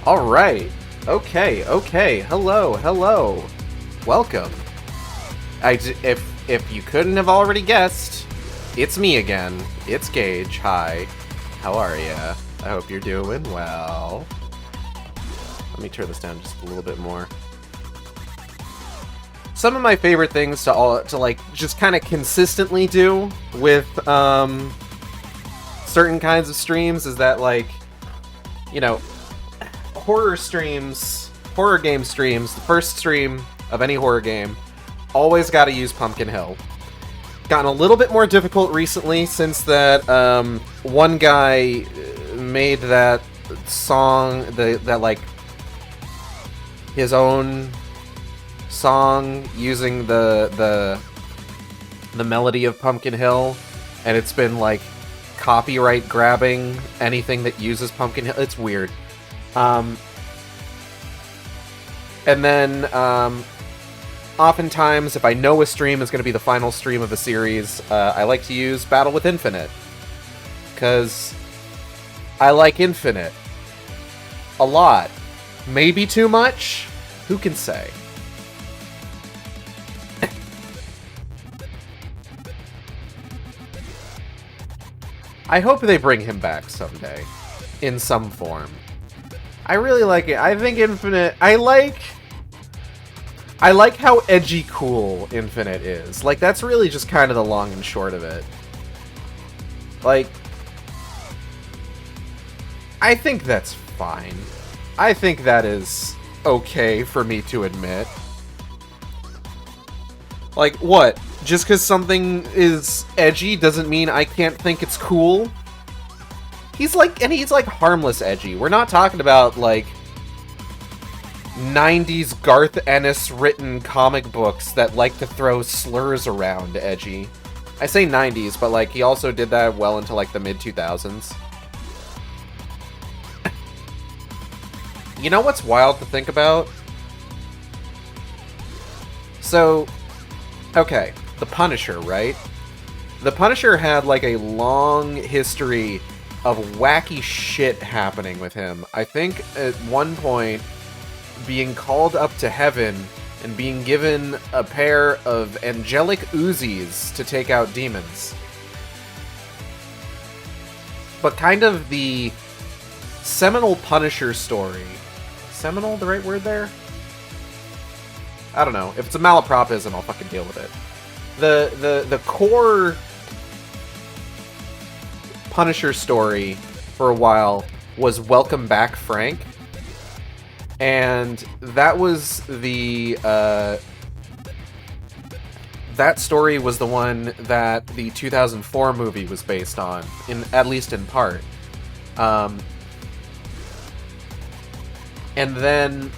All right. Okay. Hello. Welcome. If you couldn't have already guessed, it's me again. It's Gage. Hi. How are ya? I hope you're doing well. Let me turn this down just a little bit more. Some of my favorite things to like just kind of consistently do with certain kinds of streams is that, like, you know, horror game streams, the first stream of any horror game, always got to use Pumpkin Hill. Gotten a little bit more difficult recently since that one guy made that song, that like his own song using the melody of Pumpkin Hill, and it's been like copyright grabbing anything that uses Pumpkin Hill. It's weird. And then oftentimes, if I know a stream is going to be the final stream of a series, I like to use Battle with Infinite, because I like Infinite a lot. Maybe too much? Who can say? I hope they bring him back someday, in some form. I really like it. I think Infinite... I like how edgy cool Infinite is. Like, that's really just kind of the long and short of it. Like, I think that's fine. I think that is okay for me to admit. Like, what? Just because something is edgy doesn't mean I can't think it's cool? He's like harmless edgy. We're not talking about, like, 90s Garth Ennis written comic books that like to throw slurs around edgy. I say 90s, but, like, he also did that well into, like, the mid-2000s. You know what's wild to think about? So, okay, The Punisher, right? The Punisher had, like, a long history of wacky shit happening with him. I think at one point, being called up to heaven and being given a pair of angelic Uzis to take out demons. But kind of the seminal Punisher story. Seminal, the right word there? I don't know. If it's a malapropism, I'll fucking deal with it. The core Punisher story for a while was Welcome Back, Frank. And that was the, that story was the one that the 2004 movie was based on, at least in part. And then,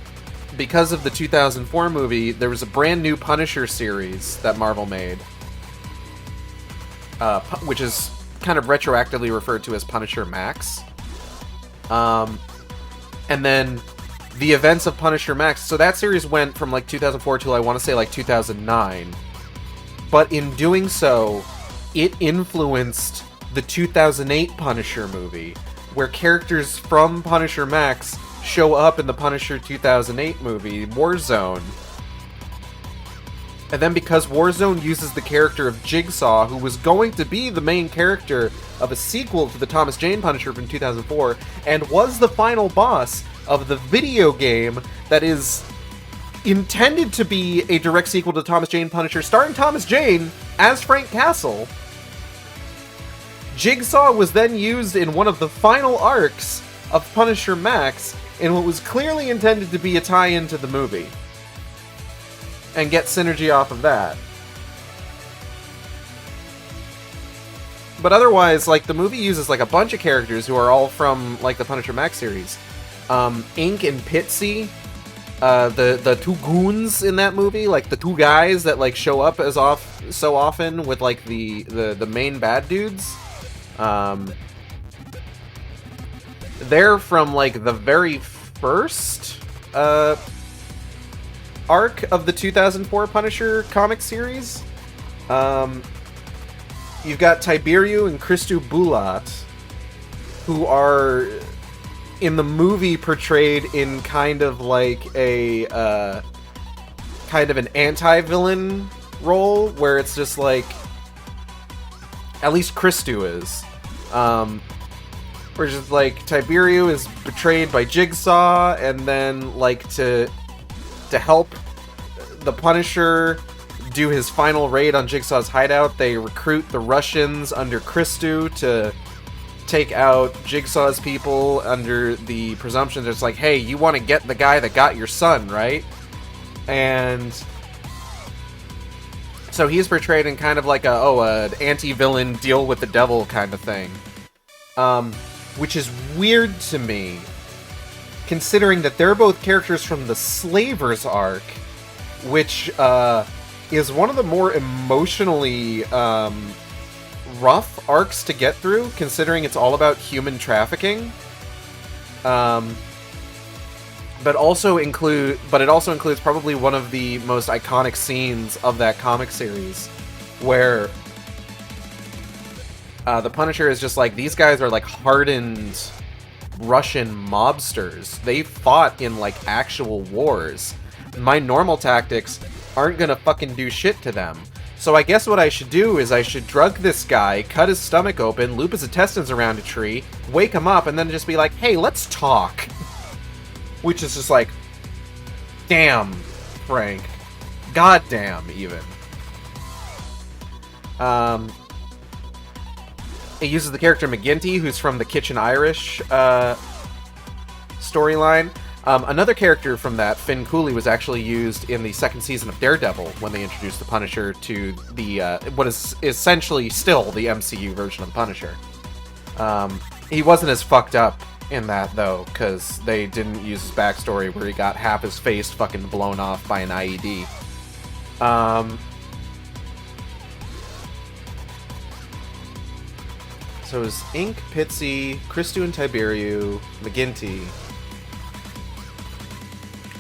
because of the 2004 movie, there was a brand new Punisher series that Marvel made, which is kind of retroactively referred to as Punisher Max. And then the events of Punisher Max, so that series went from like 2004 till I want to say like 2009. But in doing so, it influenced the 2008 Punisher movie, where characters from Punisher Max show up in the Punisher 2008 movie, Warzone. And then because Warzone uses the character of Jigsaw, who was going to be the main character of a sequel to the Thomas Jane Punisher from 2004, and was the final boss of the video game that is intended to be a direct sequel to Thomas Jane Punisher, starring Thomas Jane as Frank Castle, Jigsaw was then used in one of the final arcs of Punisher Max in what was clearly intended to be a tie-in to the movie, and get synergy off of that. But otherwise, like, the movie uses, like, a bunch of characters who are all from, like, the Punisher Max series. Ink and Pitsy, the two goons in that movie, like, the two guys that, like, show up so often with, like, the main bad dudes. They're from, like, the very first arc of the 2004 Punisher comic series. You've got Tiberiu and Christu Bulat, who are in the movie portrayed in kind of like a kind of an anti-villain role, where it's just like, at least Christu is, where just like Tiberio is betrayed by Jigsaw, and then like to help the Punisher do his final raid on Jigsaw's hideout, they recruit the Russians under Christu to take out Jigsaw's people under the presumption that it's like, hey, you want to get the guy that got your son, right? And so he's portrayed in kind of like an anti-villain deal with the devil kind of thing. Which is weird to me, considering that they're both characters from the Slavers arc, which is one of the more emotionally rough arcs to get through, considering it's all about human trafficking. But it also includes probably one of the most iconic scenes of that comic series, where the Punisher is just like, these guys are like hardened Russian mobsters. They fought in like actual wars. My normal tactics aren't gonna fucking do shit to them. So I guess what I should do is I should drug this guy, cut his stomach open, loop his intestines around a tree, wake him up, and then just be like, hey, let's talk. Which is just like, damn, Frank. Goddamn, even. It uses the character McGinty, who's from the Kitchen Irish storyline. Another character from that, Finn Cooley, was actually used in the second season of Daredevil when they introduced the Punisher to the what is essentially still the MCU version of the Punisher. He wasn't as fucked up in that, though, because they didn't use his backstory where he got half his face fucking blown off by an IED. So it was Ink, Pitsy, Christu and Tiberiu, McGinty.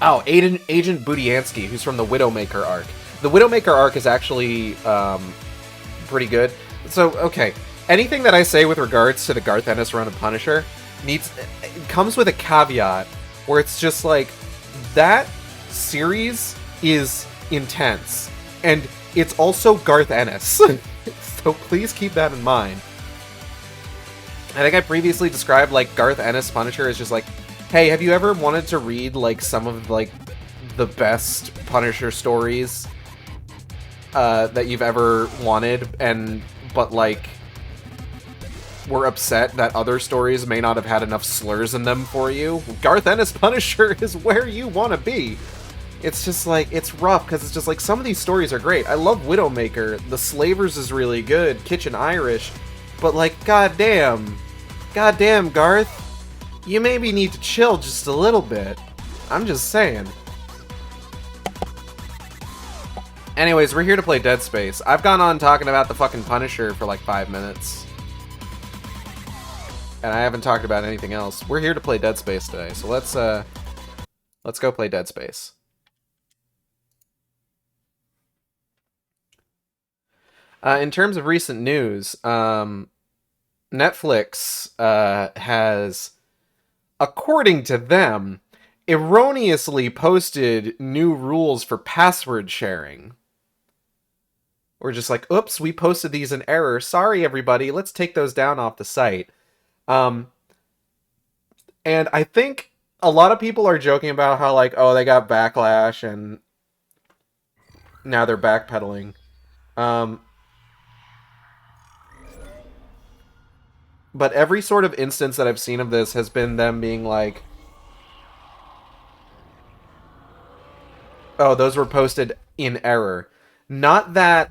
Oh, Agent Budiansky, who's from the Widowmaker arc. The Widowmaker arc is actually pretty good. So, okay, anything that I say with regards to the Garth Ennis run of Punisher comes with a caveat where it's just like, that series is intense, and it's also Garth Ennis. So please keep that in mind. I think I previously described like Garth Ennis Punisher as just like, hey, have you ever wanted to read, like, some of, like, the best Punisher stories that you've ever wanted, but, like, were upset that other stories may not have had enough slurs in them for you? Garth Ennis Punisher is where you want to be. It's just, like, it's rough, because it's just, like, some of these stories are great. I love Widowmaker. The Slavers is really good. Kitchen Irish. But, like, goddamn, Garth. You maybe need to chill just a little bit. I'm just saying. Anyways, we're here to play Dead Space. I've gone on talking about the fucking Punisher for like 5 minutes. And I haven't talked about anything else. We're here to play Dead Space today, so let's go play Dead Space. In terms of recent news, Netflix has, according to them, erroneously posted new rules for password sharing. We're just like, oops, we posted these in error. Sorry, everybody. Let's take those down off the site. And I think a lot of people are joking about how, like, oh, they got backlash and now they're backpedaling. But every sort of instance that I've seen of this has been them being like, oh, those were posted in error. Not that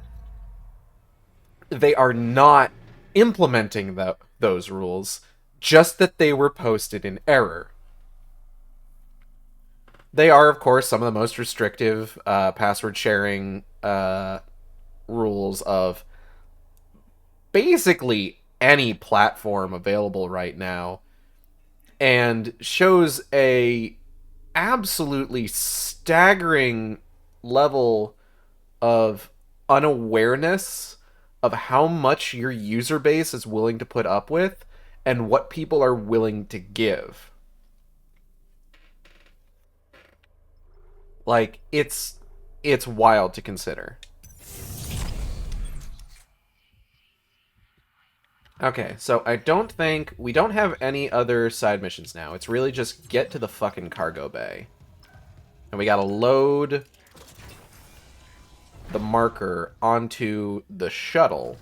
they are not implementing those rules, just that they were posted in error. They are, of course, some of the most restrictive password sharing rules of basically any platform available right now, and shows a absolutely staggering level of unawareness of how much your user base is willing to put up with and what people are willing to give. Like, it's wild to consider. Okay, so I don't think... We don't have any other side missions now. It's really just get to the fucking cargo bay. And we gotta load the marker onto the shuttle.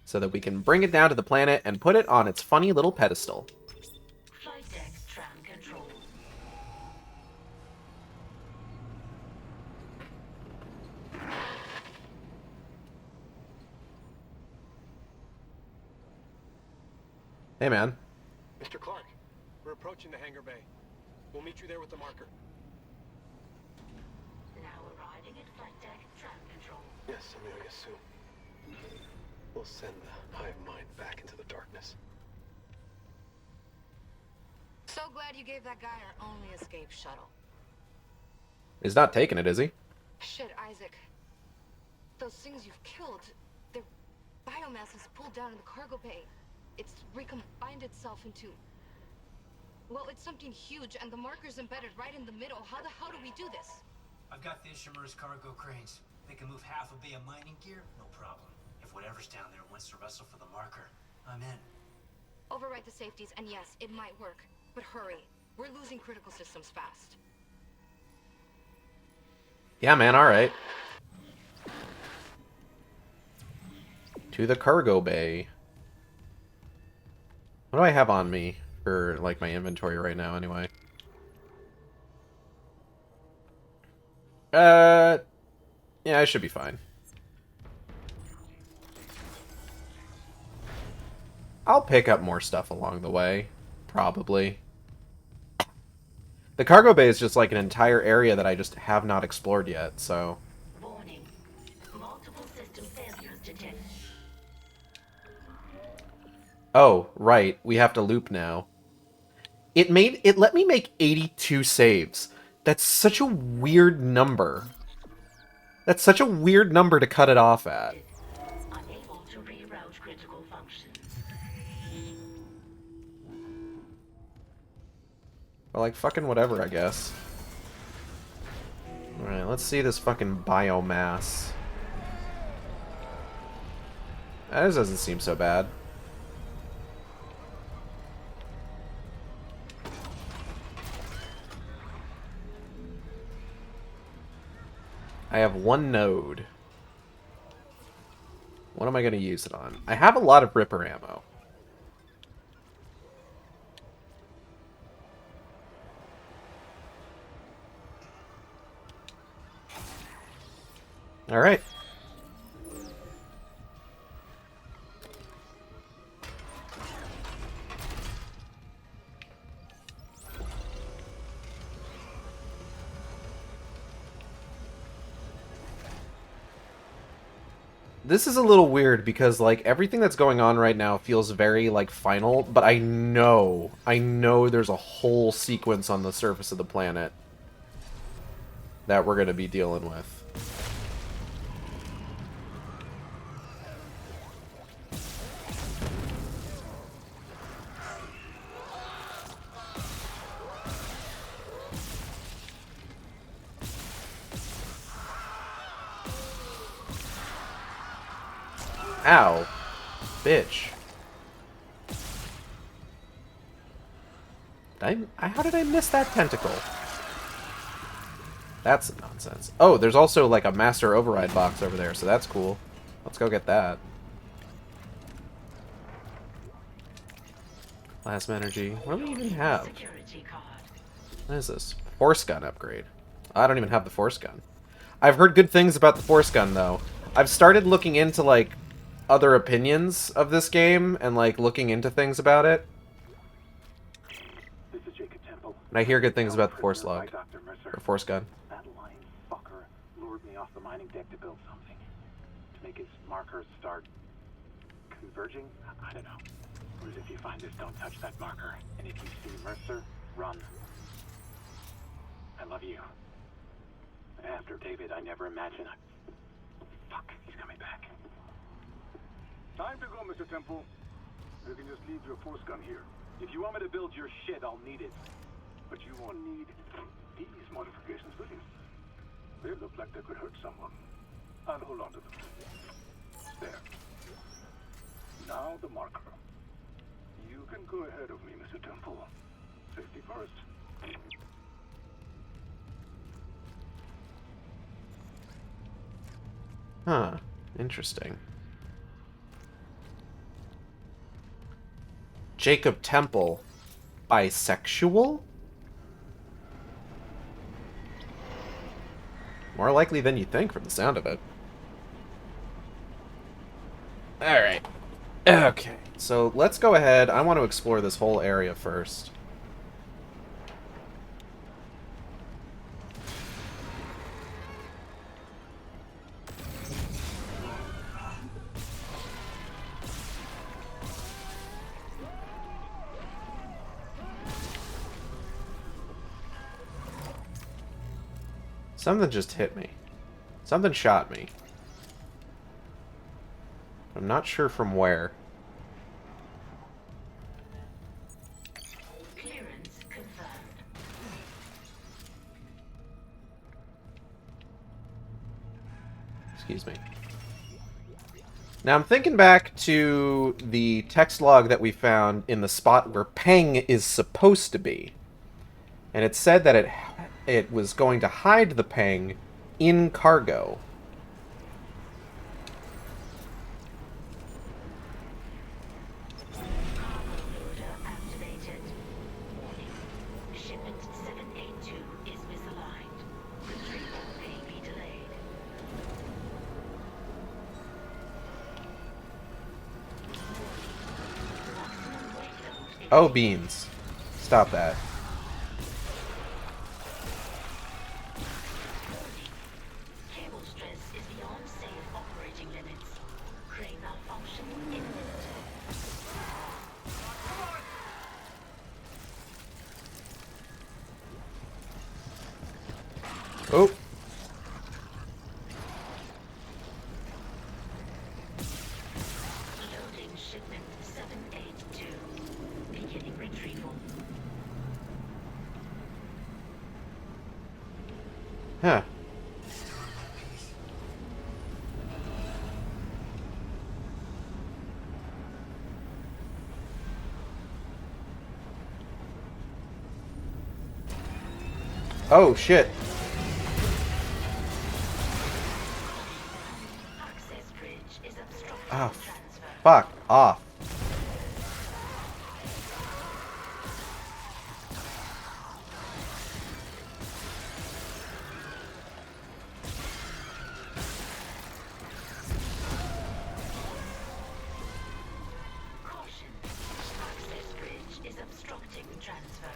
So that we can bring it down to the planet and put it on its funny little pedestal. Flight deck tram control. Hey, man. Mr. Clark, we're approaching the hangar bay. We'll meet you there with the marker. Now arriving at flight deck tram control. Yes, Amelia, soon. We'll send the hive mind back into the darkness. So glad you gave that guy our only escape shuttle. He's not taking it, is he? Shit, Isaac. Those things you've killed, their biomass is pulled down in the cargo bay. It's recombined itself into... Well, it's something huge, and the marker's embedded right in the middle. How the hell do we do this? I've got the Ishimura's cargo cranes. They can move half a bay of mining gear, no problem. If whatever's down there wants to wrestle for the marker, I'm in. Override the safeties, and yes, it might work. But hurry. We're losing critical systems fast. Yeah, man, alright. To the cargo bay. What do I have on me for, like, my inventory right now, anyway? Yeah, I should be fine. I'll pick up more stuff along the way. Probably. The cargo bay is just like an entire area that I just have not explored yet, so... Warning. Multiple system failures detected. Oh, right. We have to loop now. It let me make 82 saves. That's such a weird number. That's such a weird number to cut it off at. Unable to reroute critical functions. Well, like, fucking whatever, I guess. Alright, let's see this fucking biomass. That doesn't seem so bad. I have one node. What am I going to use it on? I have a lot of Ripper ammo. Alright. This is a little weird because, like, everything that's going on right now feels very, like, final, but I know there's a whole sequence on the surface of the planet that we're going to be dealing with. Ow. Bitch. How did I miss that tentacle? That's nonsense. Oh, there's also, like, a master override box over there, so that's cool. Let's go get that. Plasma energy. What do we even have? Security card. What is this? Force gun upgrade. I don't even have the force gun. I've heard good things about the force gun, though. I've started looking into, like, other opinions of this game and, like, looking into things about it. This is Jacob Temple. And I hear good things about the force log. Dr. Mercer. Or force gun. That lying fucker lured me off the mining deck to build something. To make his markers start converging? I don't know. Whereas if you find this, don't touch that marker. And if you see Mercer, run. I love you. After David, I never imagined Fuck, he's coming back. Time to go, Mr. Temple. You can just leave your force gun here. If you want me to build your shit, I'll need it. But you won't need these modifications, will you? They look like they could hurt someone. I'll hold on to them. There. Now the marker. You can go ahead of me, Mr. Temple. Safety first. Huh. Interesting. Jacob Temple. Bisexual? More likely than you think from the sound of it. Alright. Okay. So let's go ahead. I want to explore this whole area first. Something just hit me. Something shot me. I'm not sure from where. Clearance confirmed. Excuse me. Now I'm thinking back to the text log that we found in the spot where Peng is supposed to be. And it said that it was going to hide the Peng in cargo. Cargo loader activated. Warning. Shipment 782 is misaligned. Retrieval may be delayed. Maximum weight load. Oh, beans. Stop that. Cable stress is beyond safe operating limits. Crane malfunction imminent. Oh. Loading shipment 782. Beginning retrieval. Huh. Oh, shit. Access bridge is obstructed. Oh, Transfer. fuck off. Caution. Access bridge is obstructing transfer.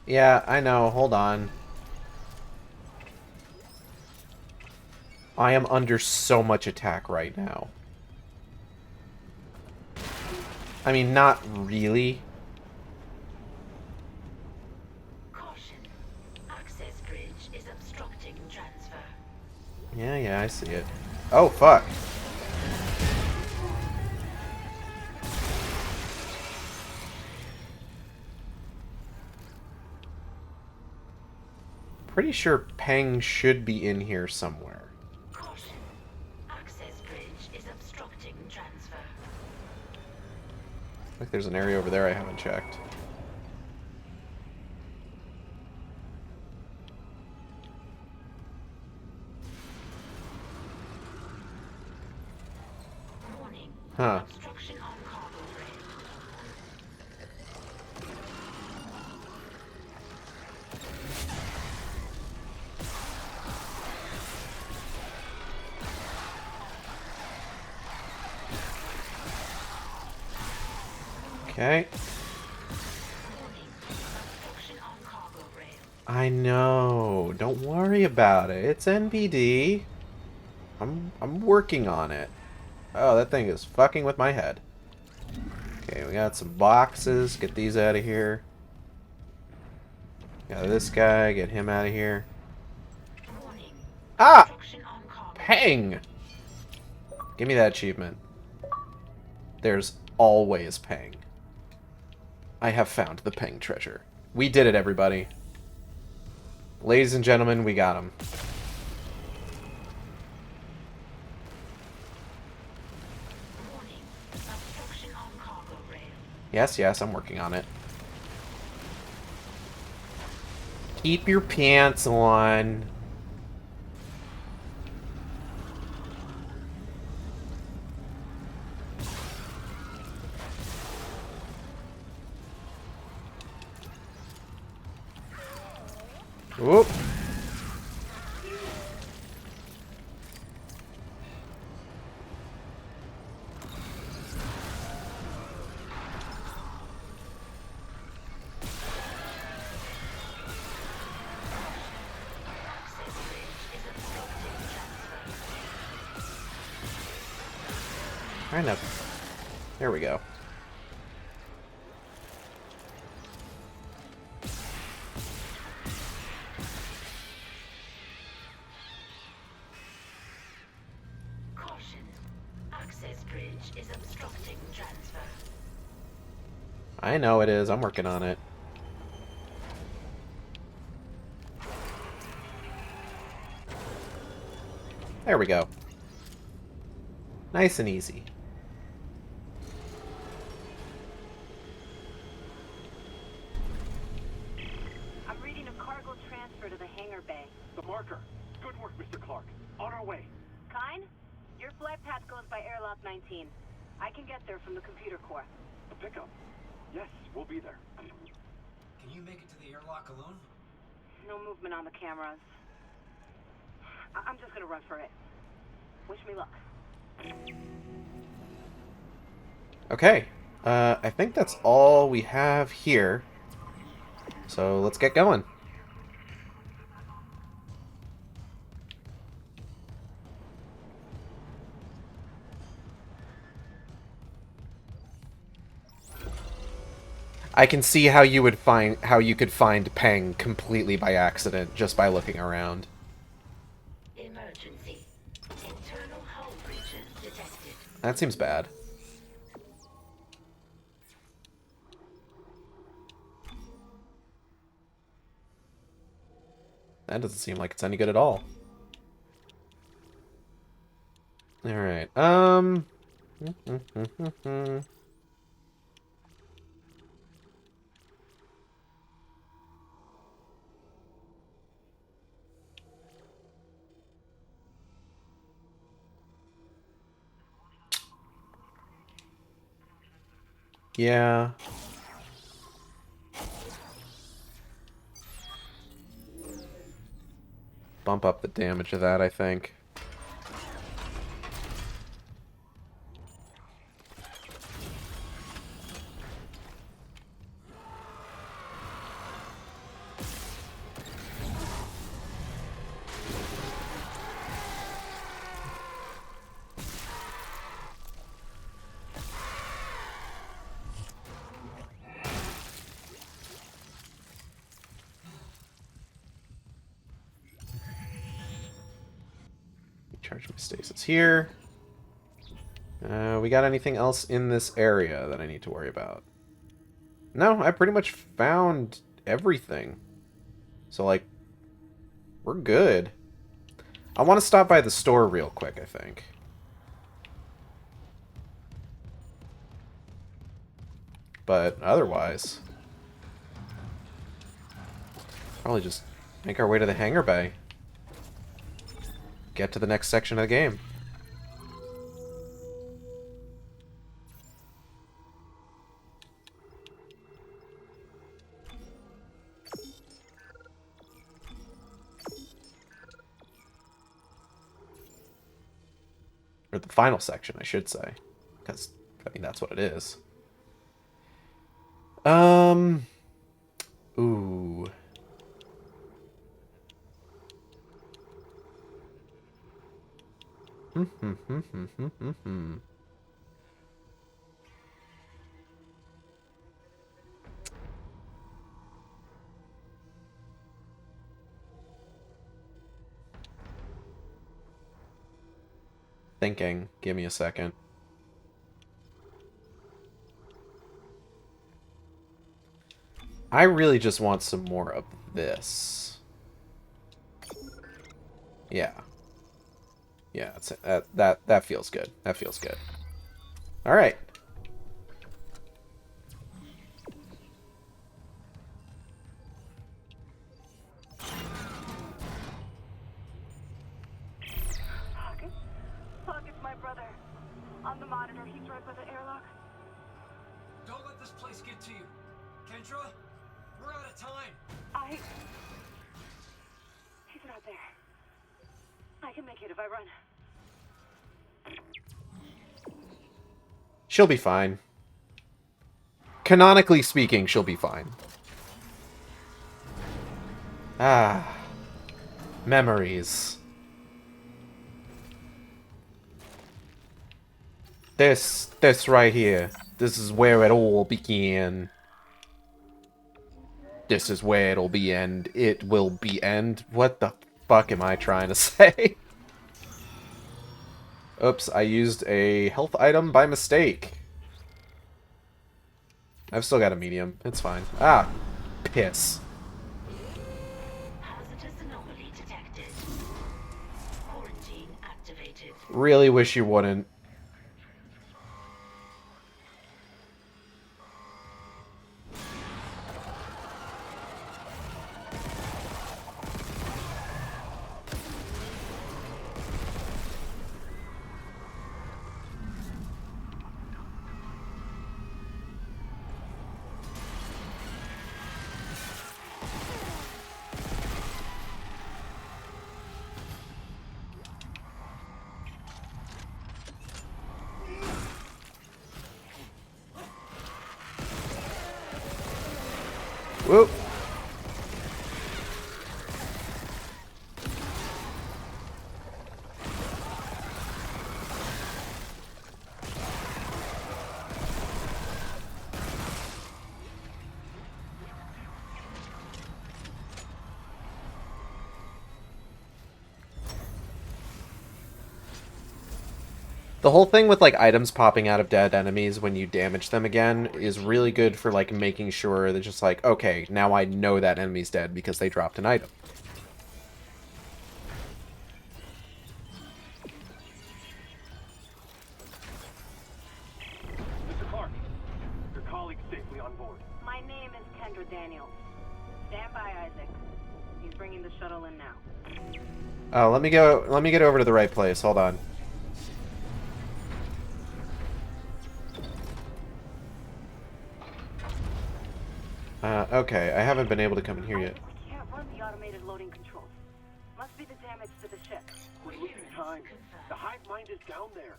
Yeah, I know. Hold on. I am under so much attack right now. I mean, not really. Caution. Access bridge is obstructing transfer. Yeah, I see it. Oh, fuck. Pretty sure Peng should be in here somewhere. Caution. Access bridge is obstructing transfer. Like there's an area over there I haven't checked. Warning. Huh. Obstruction on cargo rail. Okay. Warning. Obstruction on cargo rail. I know. Don't worry about it. It's NBD. I'm working on it. Oh, that thing is fucking with my head. Okay, we got some boxes. Get these out of here. Got this guy. Get him out of here. Warning. Ah! Obstruction on cargo. Peng! Give me that achievement. there's always Peng. I have found the Peng treasure. We did it, everybody. Ladies and gentlemen, we got him. Warning. Obstruction on cargo rail. Yes, yes, I'm working on it. Keep your pants on. Whoop. Kind of. There we go. Caution. Access bridge is obstructing transfer. I know it is. I'm working on it. There we go. Nice and easy. I'm reading a cargo transfer to the hangar bay. The marker. Good work, Mr. Clark. On our way. Kine, your flight path goes by airlock 19. I can get there from the computer core. The pickup. Yes, we'll be there. Can you make it to the airlock alone? No movement on the cameras. I'm just gonna run for it. Wish me luck. Okay. I think that's all we have here. So let's get going. I can see how you could find Peng completely by accident just by looking around. Emergency. Internal hull breaches detected. That seems bad. That doesn't seem like it's any good at all. Alright, yeah. Bump up the damage of that, I think. Charge my stasis here. We got anything else in this area that I need to worry about? No, I pretty much found everything. So, like, we're good. I want to stop by the store real quick, I think. But otherwise, probably just make our way to the hangar bay. Get to the next section of the game. Or the final section, I should say. Because, I mean, that's what it is. Ooh. Thinking. Give me a second. I really just want some more of this. Yeah. Yeah, it's, that feels good. That feels good. All right. It's my brother. On the monitor, he's right by the airlock. Don't let this place get to you. Kendra, we're out of time. He's not there. I can make it if I run. She'll be fine. Canonically speaking, she'll be fine. Ah. Memories. This right here. This is where it all began. This is where it'll be end. It will be end. What the fuck am I trying to say? Oops, I used a health item by mistake. I've still got a medium. It's fine. Ah, piss. Hazardous anomaly detected. Quarantine activated. Really wish you wouldn't. Whoop. The whole thing with, like, items popping out of dead enemies when you damage them again is really good for, like, making sure that just, like, okay, now I know that enemy's dead because they dropped an item. Mr. Clark, your colleague's safely on board. My name is Kendra Daniels. Stand by, Isaac. He's bringing the shuttle in now. Oh, let me get over to the right place. Hold on. Okay, I haven't been able to come in here yet. We can't run the automated loading controls. Must be the damage to the ship. We're losing time. The hive mind is down there.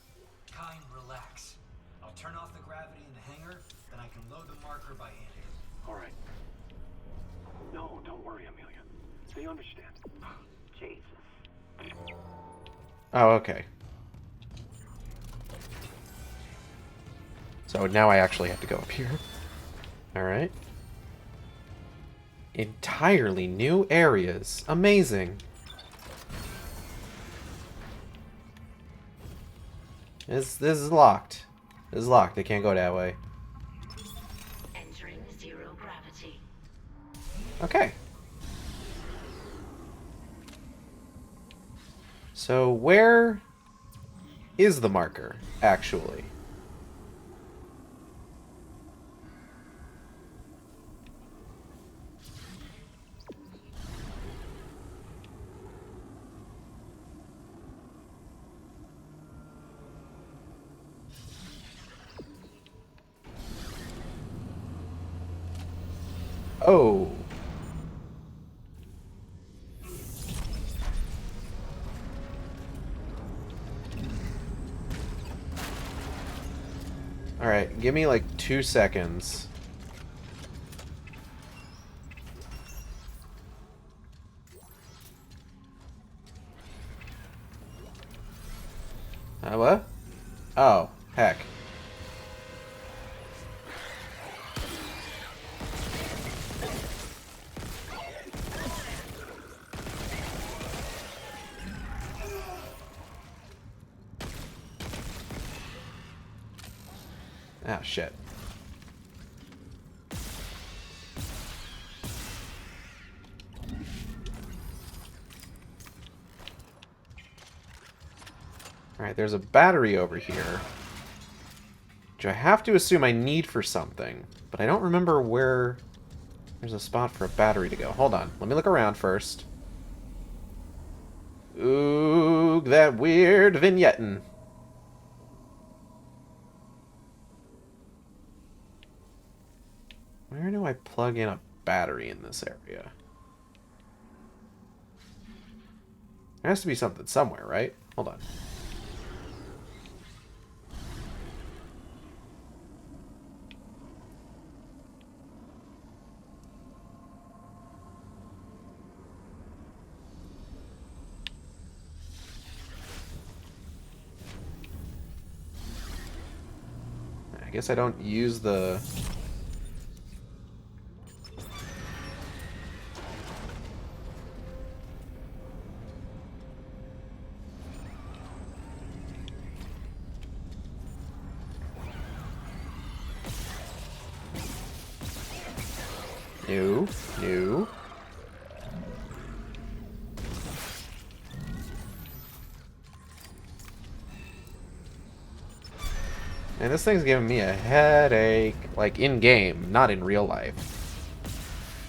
Kind, relax. I'll turn off the gravity in the hangar, then I can load the marker by hand. All right. No, don't worry, Amelia. They understand. Jesus. Oh, okay. So now I actually have to go up here. Alright. Entirely new areas. Amazing. This is locked. This is locked. I can't go that way. Entering zero gravity. Okay. So where is the marker, actually? Oh. Alright, give me like 2 seconds. What? Oh, heck. Ah, shit. Alright, there's a battery over here, which I have to assume I need for something, but I don't remember where there's a spot for a battery to go. Hold on, let me look around first. Ooh, that weird vignetting. Where do I plug in a battery in this area? There has to be something somewhere, right? Hold on. I guess I don't use the... No, no. And this thing's giving me a headache. Like, in-game, not in real life.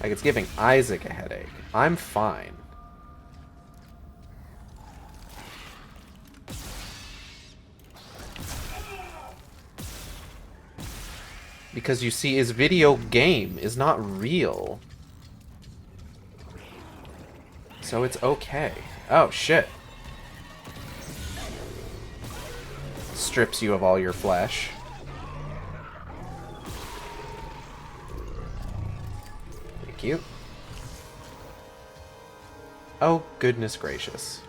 Like, it's giving Isaac a headache. I'm fine. Because you see, his video game is not real. So it's okay. Oh, shit. Strips you of all your flesh. Thank you. Oh, goodness gracious.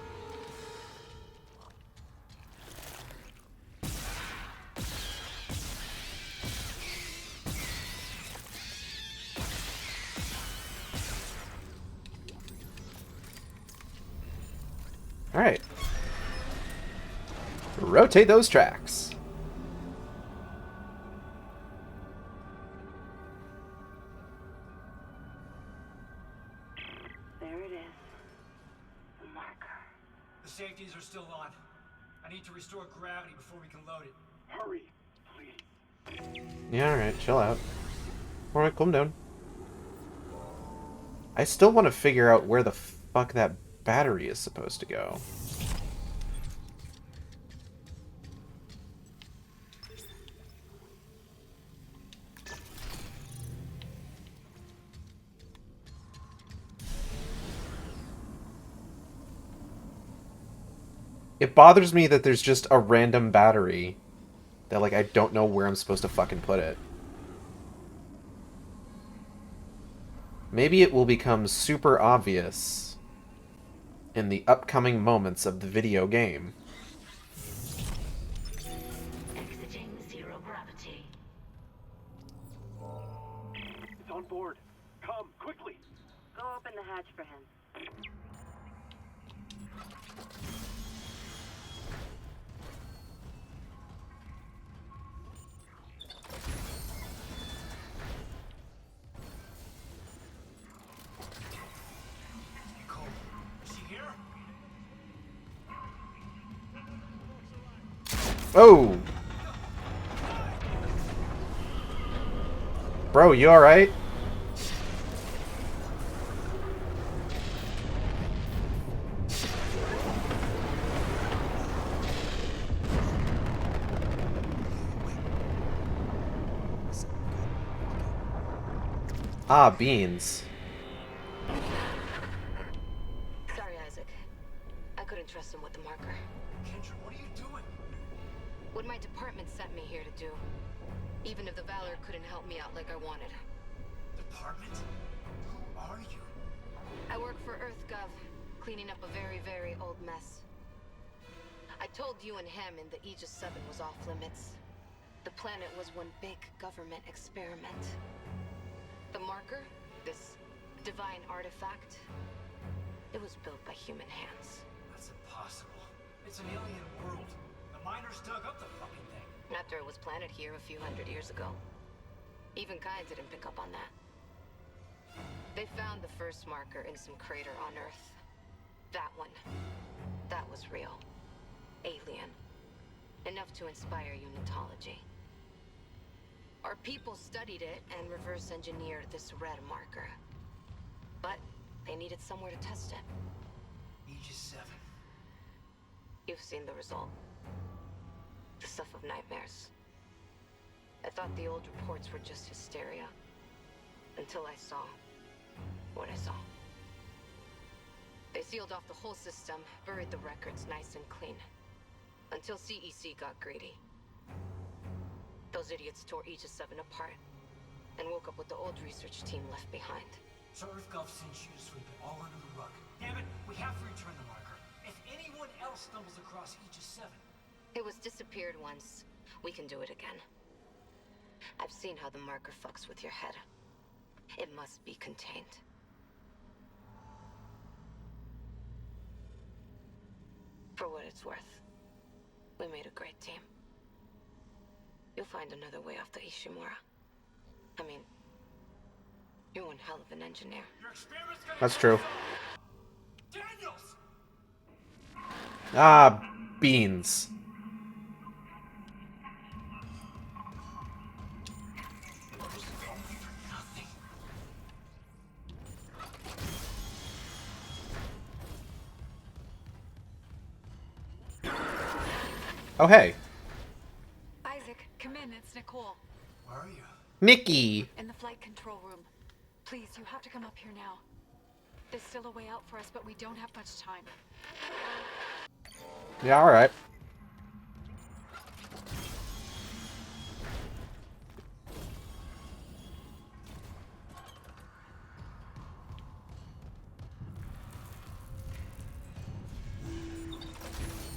Alright. Rotate those tracks. There it is. The marker. The safeties are still on. I need to restore gravity before we can load it. Hurry, please. Yeah, alright, chill out. Alright, calm down. I still want to figure out where the fuck that battery is supposed to go. It bothers me that there's just a random battery that, like, I don't know where I'm supposed to fucking put it. Maybe it will become super obvious in the upcoming moments of the video game. Exiting zero gravity. It's on board. Come, quickly. Go open the hatch for him. Cole, is she here? Oh! Bro, you alright? Ah, beans. Sorry, Isaac. I couldn't trust him with the marker. Kendra, what are you doing? What my department sent me here to do. Even if the Valor couldn't help me out like I wanted. Department? Who are you? I work for EarthGov, cleaning up a very, very old mess. I told you and Hammond that Aegis 7 was off limits. The planet was one big government experiment. The marker, this divine artifact, it was built by human hands. That's impossible. It's an alien world. The miners dug up the fucking thing. After it was planted here a few hundred years ago. Even Kai didn't pick up on that. They found the first marker in some crater on Earth. That one. That was real. Alien. Enough to inspire unitology. Our people studied it and reverse engineered this red marker. But they needed somewhere to test it. Aegis 7. You've seen the result. The stuff of nightmares. I thought the old reports were just hysteria. Until I saw what I saw. They sealed off the whole system, buried the records nice and clean. Until CEC got greedy. Those idiots tore Aegis 7 apart, and woke up with the old research team left behind. So EarthGov sends you to sweep it all under the rug. Damn it, we have to return the marker. If anyone else stumbles across Aegis 7... It was disappeared once. We can do it again. I've seen how the marker fucks with your head. It must be contained. For what it's worth, we made a great team. You'll find another way off the Ishimura. I mean, you're one hell of an engineer. Your experiment's gonna That's true. Daniels! Ah, beans. Nothing. Oh, hey. Isaac, come in. It's Nicole. Where are you? Nikki. In the flight control room. Please, you have to come up here now. There's still a way out for us, but we don't have much time. Yeah, alright.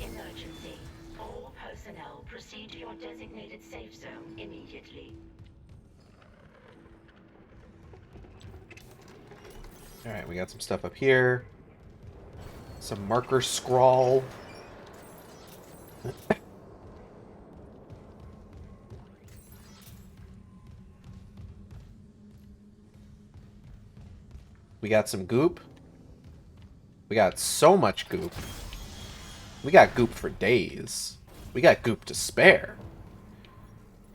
Emergency. All personnel proceed to your designated safe zone immediately. Alright, we got some stuff up here. Some marker scrawl. We got some goop. We got so much goop. We got goop for days. We got goop to spare.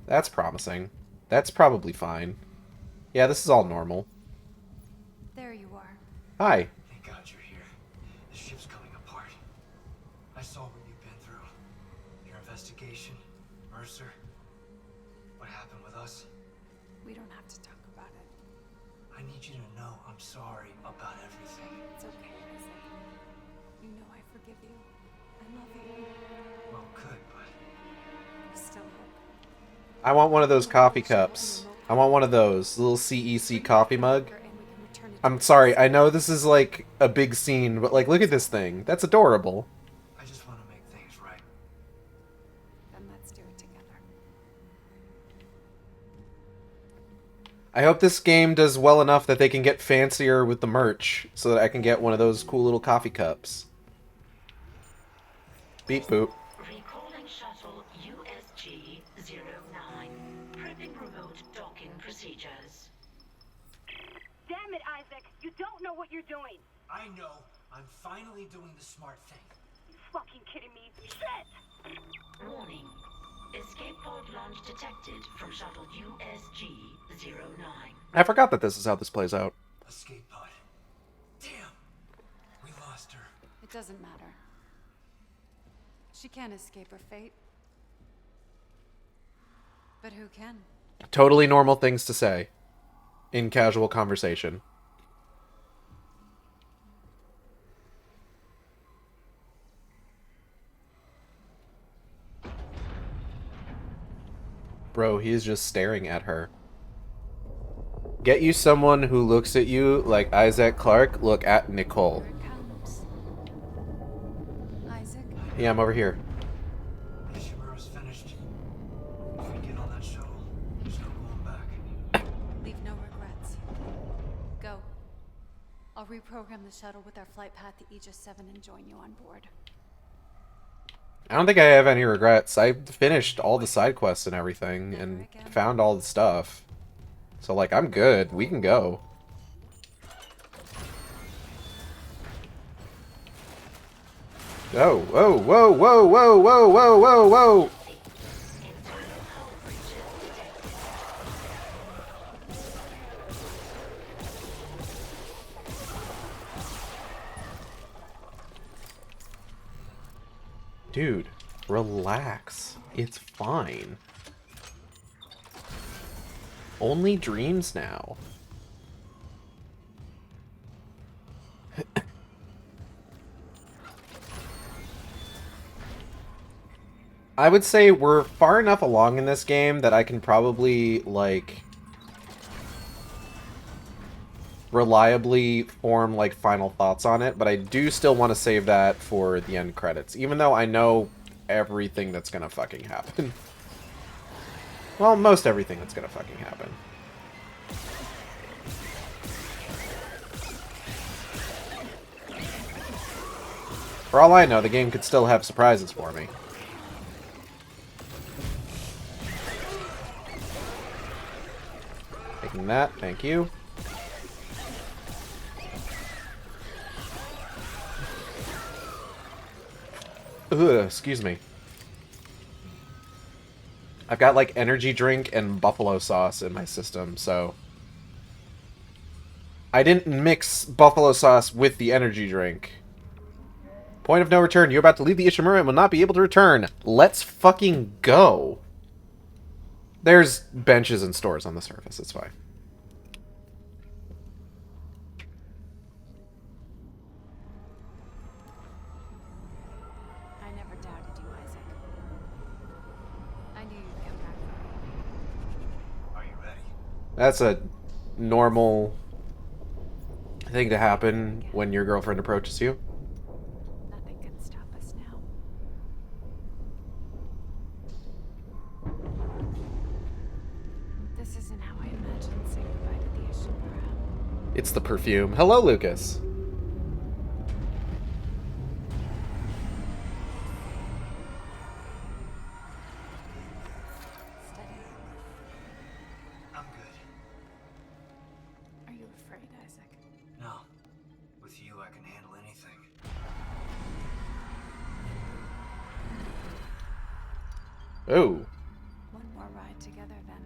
That's promising. That's probably fine. Yeah, this is all normal. There you are. Hi. Thank God you're here. The ship's coming apart. I saw what you've been through. Your investigation, Mercer. What happened with us? We don't have to talk about it. I need you to know I'm sorry about everything. It's okay, Isaac. You know I forgive you. I love you. Well, good, but There's still hope. I want one of those coffee cups. I want one of those. Little CEC coffee mug. And we can return it I'm to sorry, us. I know this is like a big scene, but like, look at this thing. That's adorable. I just want to make things right. Then let's do it together. I hope this game does well enough that they can get fancier with the merch, so that I can get one of those cool little coffee cups. Beep boop. Recalling shuttle USG-09. Prepping remote docking procedures. Damn it, Isaac! You don't know what you're doing! I know. I'm finally doing the smart thing. You fucking kidding me? Shit! Warning. Escape pod launch detected from shuttle USG-09. I forgot that this is how this plays out. Escape pod. Damn! We lost her. It doesn't matter. She can't escape her fate. But who can? Totally normal things to say in casual conversation. Bro, he is just staring at her. Get you someone who looks at you like Isaac Clarke, look at Nicole. Here it comes. Isaac? Yeah, I'm over here. Ishimura's finished. If we get on that shuttle, there's no going back. Leave no regrets. Go. I'll reprogram the shuttle with our flight path to Aegis 7 and join you on board. I don't think I have any regrets. I finished all the side quests and everything and found all the stuff. So, like, I'm good. We can go. Oh, whoa, whoa, whoa, whoa, whoa, whoa, whoa, whoa! Dude, relax. It's fine. Only dreams now. I would say we're far enough along in this game that I can probably, like, reliably form, like, final thoughts on it, but I do still want to save that for the end credits, even though I know everything that's gonna fucking happen. Well, most everything that's gonna fucking happen. For all I know, the game could still have surprises for me. Taking that, thank you. Ugh, excuse me. I've got, like, energy drink and buffalo sauce in my system, so... I didn't mix buffalo sauce with the energy drink. Point of no return. You're about to leave the Ishimura and will not be able to return. Let's fucking go. There's benches and stores on the surface. It's fine. I never doubted you, Isaac. I knew you'd come back for me. Are you ready? That's a normal thing to happen when your girlfriend approaches you. Nothing can stop us now. This isn't how I imagined saying goodbye to the Ishimura. It's the perfume. Hello, Lucas. Steady. I'm good. Are you afraid, Isaac? No. With you, I can handle anything. Oh. One more ride together, then.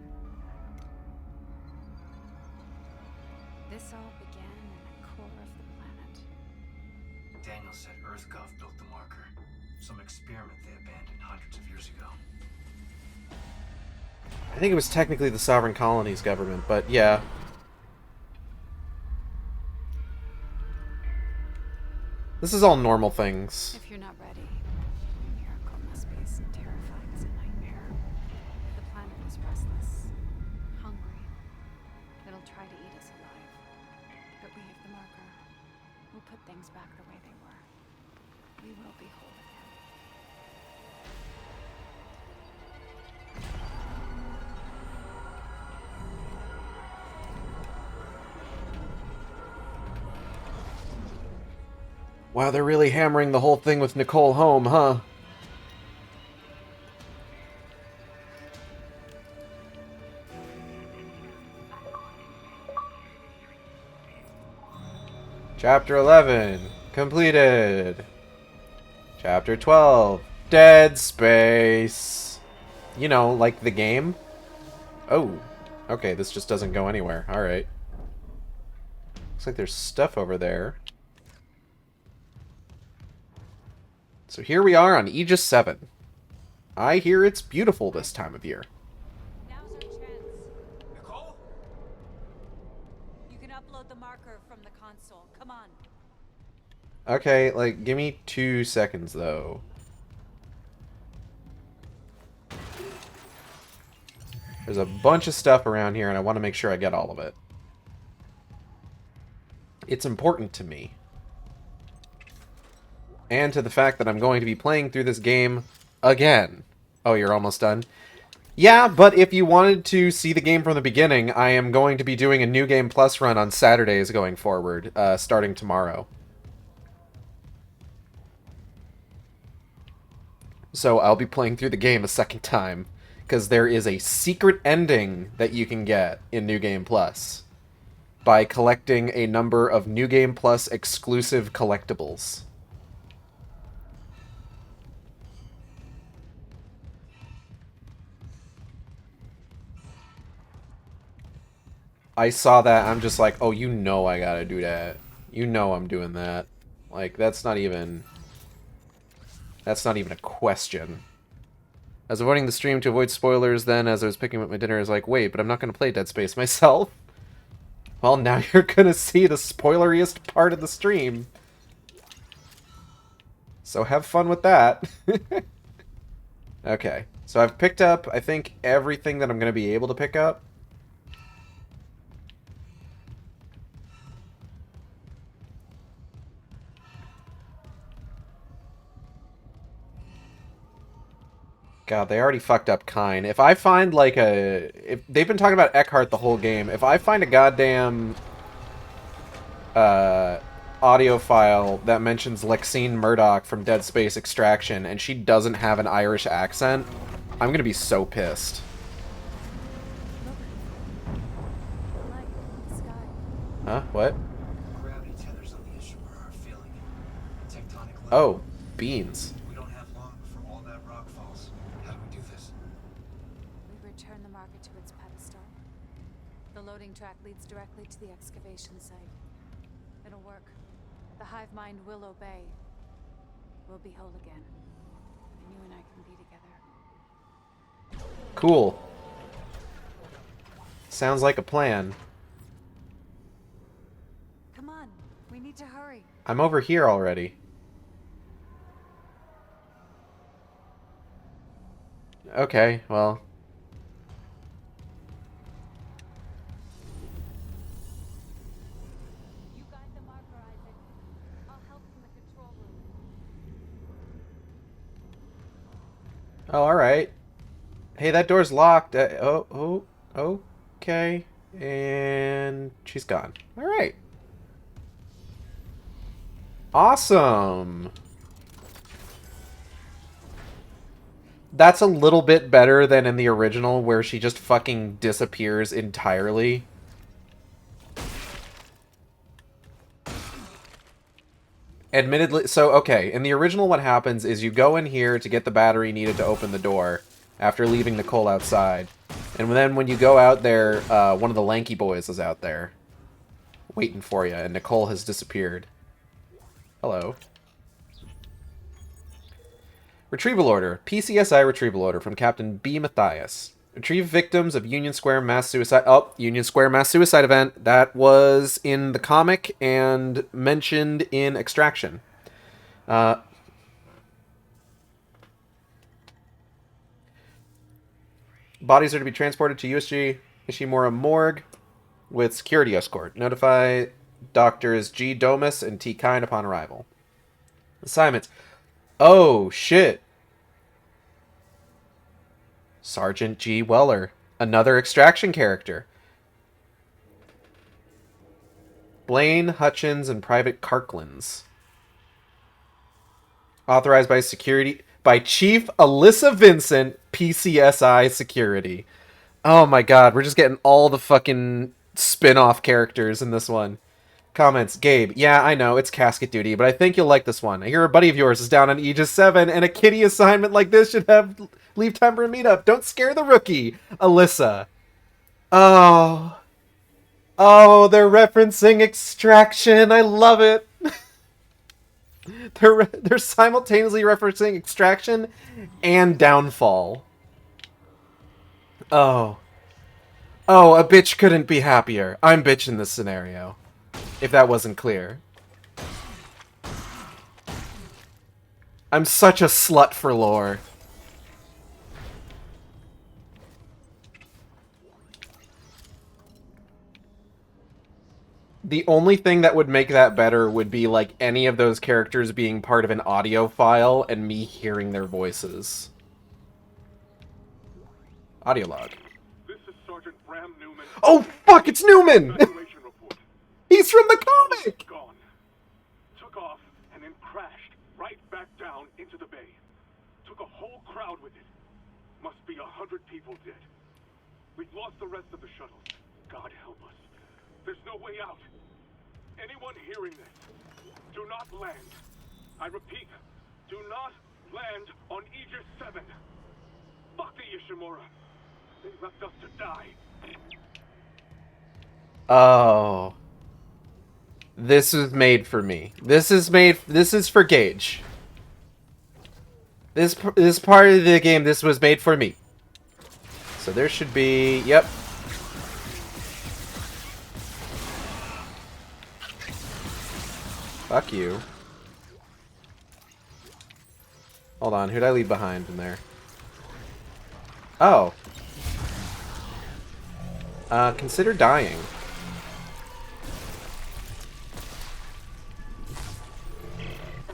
This all began in the core of the planet. Daniel said EarthGov built the marker. Some experiment they abandoned hundreds of years ago. I think it was technically the Sovereign Colonies government, but yeah. This is all normal things. If you're not ready, your miracle must be as terrifying as a nightmare. The planet is restless, hungry. It'll try to eat us alive. But we have the marker. We'll put things back the way they were. We will be whole again. Wow, they're really hammering the whole thing with Nicole home, huh? Chapter 11, completed. Chapter 12, Dead Space. You know, like the game? Oh, okay, this just doesn't go anywhere. Alright. Looks like there's stuff over there. So here we are on Aegis 7. I hear it's beautiful this time of year. Now's our chance. Nicole? You can upload the marker from the console. Come on. Okay, like, give me 2 seconds, though. There's a bunch of stuff around here, and I want to make sure I get all of it. It's important to me. And to the fact that I'm going to be playing through this game again. Oh, you're almost done? Yeah, but if you wanted to see the game from the beginning, I am going to be doing a New Game Plus run on Saturdays going forward, starting tomorrow. So I'll be playing through the game a second time, because there is a secret ending that you can get in New Game Plus by collecting a number of New Game Plus exclusive collectibles. I saw that, I'm just like, oh, you know I gotta do that. You know I'm doing that. Like, that's not even... That's not even a question. I was avoiding the stream to avoid spoilers then as I was picking up my dinner. I was like, wait, but I'm not going to play Dead Space myself. Well, now you're going to see the spoileriest part of the stream. So have fun with that. Okay, so I've picked up, I think, everything that I'm going to be able to pick up. God, they already fucked up Kine. If I find, like, if they've been talking about Eckhart the whole game. If I find a goddamn audio file that mentions Lexine Murdoch from Dead Space Extraction and she doesn't have an Irish accent, I'm gonna be so pissed. Huh? What? Gravity tethers on the Ishimura are failing. Tectonic level. Oh, beans. We don't have long before all that rock falls. How do we do this? We return the marker to its pedestal. The loading track leads directly to the excavation site. It'll work. The hive mind will obey. We'll be whole again. And you and I can be together. Cool. Sounds like a plan. Come on, we need to hurry. I'm over here already. Okay, well. You guide the marker, Isaac. I'll help from the control room. Oh, alright. Hey, that door's locked. Okay. And she's gone. Alright. Awesome. That's a little bit better than in the original where she just fucking disappears entirely. Admittedly, so, okay, in the original what happens is you go in here to get the battery needed to open the door after leaving Nicole outside. And then when you go out there, one of the lanky boys is out there waiting for you, and Nicole has disappeared. Hello. Retrieval order. PCSI retrieval order from Captain B. Matthias. Retrieve victims of Union Square mass suicide... Oh, Union Square mass suicide event. That was in the comic and mentioned in Extraction. Bodies are to be transported to USG Ishimura Morgue with security escort. Notify Doctors G. Domus and T. Kine upon arrival. Assignments. Oh, shit. Sergeant G. Weller. Another Extraction character. Blaine, Hutchins, and Private Karklands. Authorized by Chief Alyssa Vincent, PCSI Security. Oh my god, we're just getting all the fucking spin-off characters in this one. Comments. Gabe, yeah, I know, it's casket duty, but I think you'll like this one. I hear a buddy of yours is down on Aegis 7, and a kitty assignment like this should have leave time for a meetup. Don't scare the rookie. Alyssa. Oh. Oh, they're referencing Extraction. I love it. They're simultaneously referencing Extraction and Downfall. Oh. Oh, a bitch couldn't be happier. I'm bitch in this scenario. If that wasn't clear. I'm such a slut for lore. The only thing that would make that better would be, like, any of those characters being part of an audio file and me hearing their voices. Audio log. This is Sergeant Bram Newman. Oh, fuck, it's Newman! Evacuation report. He's from the comic! Gone. Took off and then crashed right back down into the bay. Took a whole crowd with it. Must be 100 people dead. We've lost the rest of the shuttles. God help us. There's no way out. Anyone hearing this, do not land. I repeat, do not land on Aegis 7. Fuck the Ishimura. They left us to die. Oh. This is made for me. This is for Gage. This part of the game, this was made for me. So there should be... Yep. Fuck you. Hold on, who'd I leave behind in there? Oh. Consider dying.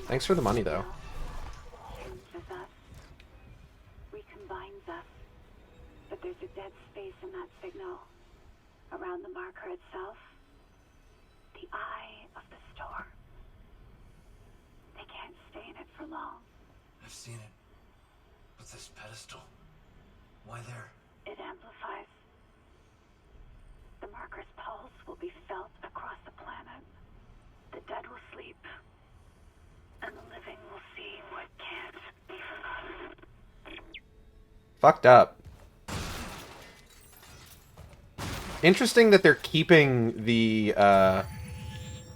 Thanks for the money, though. Changes us, recombines us, but there's a dead space in that signal. Around the marker itself, the eye of the storm. They can't stay in it for long. I've seen it. What's this pedestal? Why there? It amplifies. The marker's pulse will be felt across the planet. The dead will sleep, and the living will see what can't be forgotten. Fucked up. Interesting that they're keeping the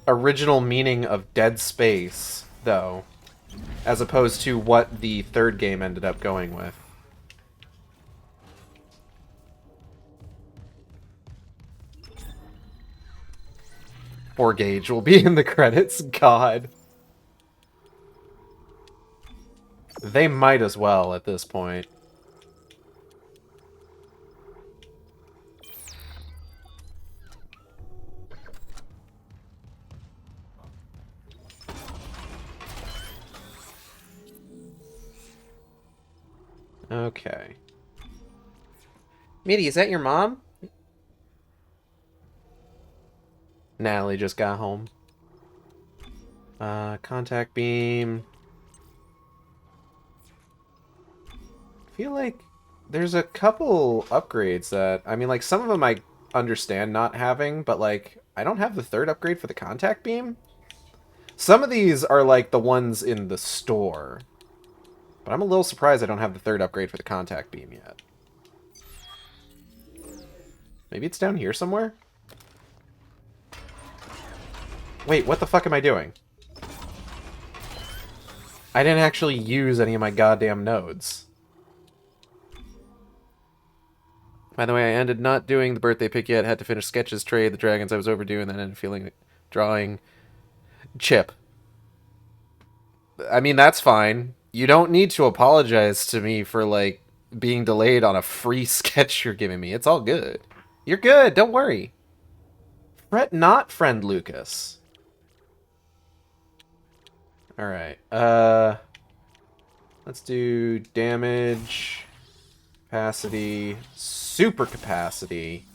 original meaning of dead space, though, as opposed to what the third game ended up going with. Or Gage will be in the credits. God. They might as well at this point. Okay. Mitty, is that your mom? Natalie just got home. Contact beam. I feel like there's a couple upgrades that... I mean, like, some of them I understand not having, but, like, I don't have the third upgrade for the contact beam. Some of these are, like, the ones in the store. But I'm a little surprised I don't have the third upgrade for the contact beam yet. Maybe it's down here somewhere? Wait, what the fuck am I doing? I didn't actually use any of my goddamn nodes. By the way, I ended not doing the birthday pick yet. Had to finish sketches, trade the dragons I was overdue, and then ended feeling drawing Chip. I mean, that's fine. You don't need to apologize to me for, like, being delayed on a free sketch you're giving me. It's all good. You're good, don't worry. Fret not, friend Lucas. Alright, let's do damage, capacity, super capacity.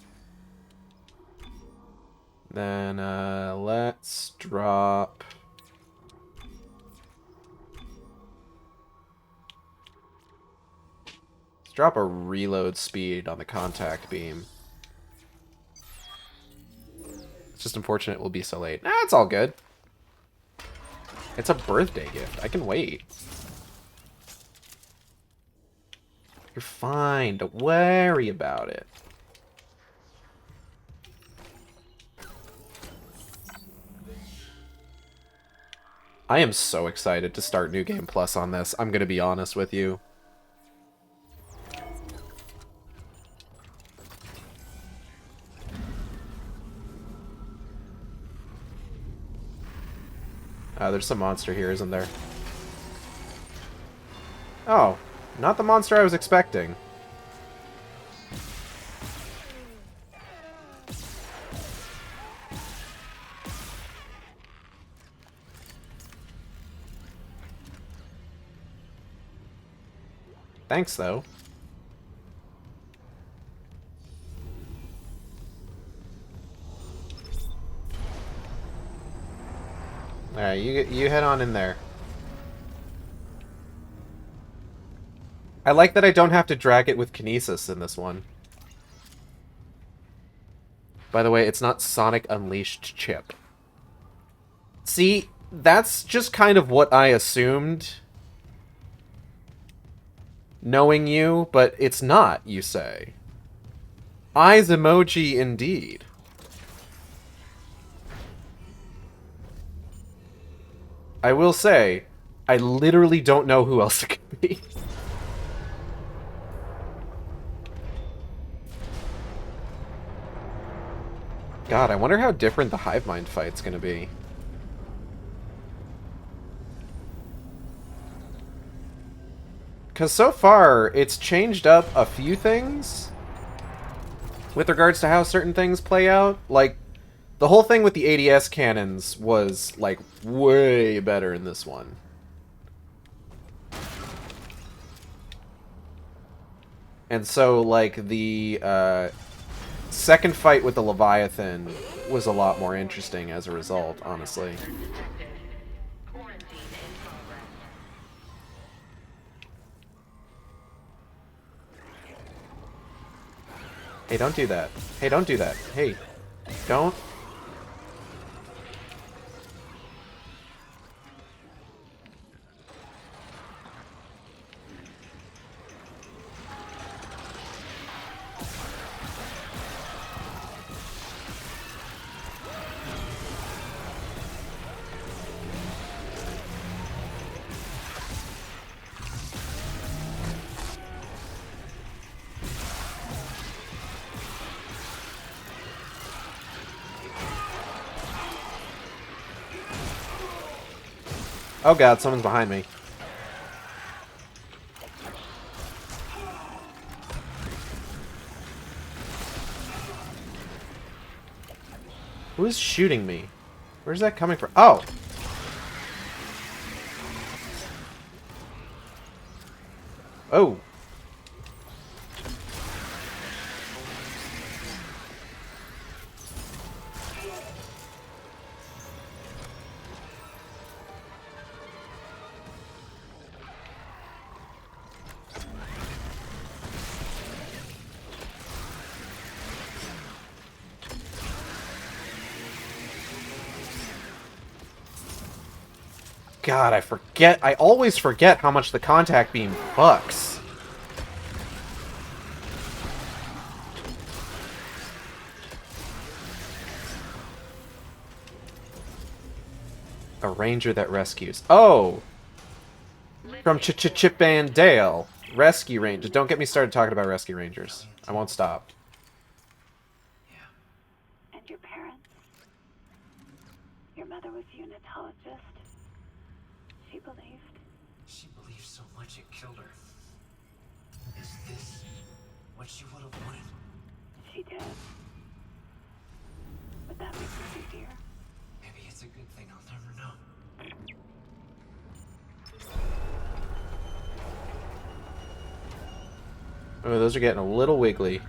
Then, let's drop... Drop a reload speed on the contact beam. It's just unfortunate we'll be so late. Nah, it's all good. It's a birthday gift. I can wait. You're fine. Don't worry about it. I am so excited to start New Game Plus on this. I'm gonna be honest with you. There's some monster here, isn't there? Oh, not the monster I was expecting. Thanks, though. Alright, you head on in there. I like that I don't have to drag it with Kinesis in this one. By the way, it's not Sonic Unleashed Chip. See, that's just kind of what I assumed. Knowing you, but it's not, you say. Eyes emoji indeed. I will say, I literally don't know who else it could be. God, I wonder how different the hive mind fight's gonna be. Because so far, it's changed up a few things with regards to how certain things play out. Like, the whole thing with the ADS cannons was, like, way better in this one. And so, like, the second fight with the Leviathan was a lot more interesting as a result, honestly. Hey, don't do that. Hey, don't do that. Hey, don't. Oh god, someone's behind me. Who is shooting me? Where's that coming from? Oh! Oh! God, I always forget how much the contact beam fucks. A ranger that rescues. Oh! From Chip and Dale. Rescue Rangers. Don't get me started talking about Rescue Rangers. I won't stop. And your parents? Your mother was a unitologist. She believed. She believed so much it killed her. Is this what she would have wanted? She did. Would that make it easier? Maybe it's a good thing. I'll never know. Oh, those are getting a little wiggly.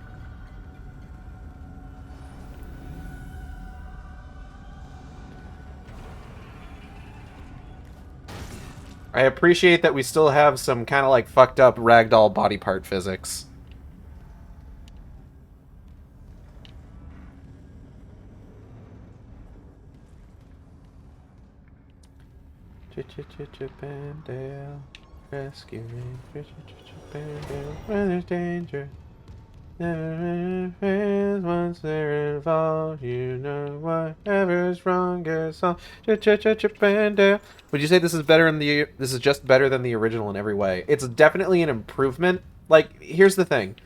I appreciate that we still have some kind of like fucked up ragdoll body part physics. Chip and Dale, rescuing Chip and Dale when there's danger. Never fails once they're involved. You know whatever's wrong gets on. Chip and Dale. Would you say this is better in the? This is just better than the original in every way. It's definitely an improvement. Like, here's the thing.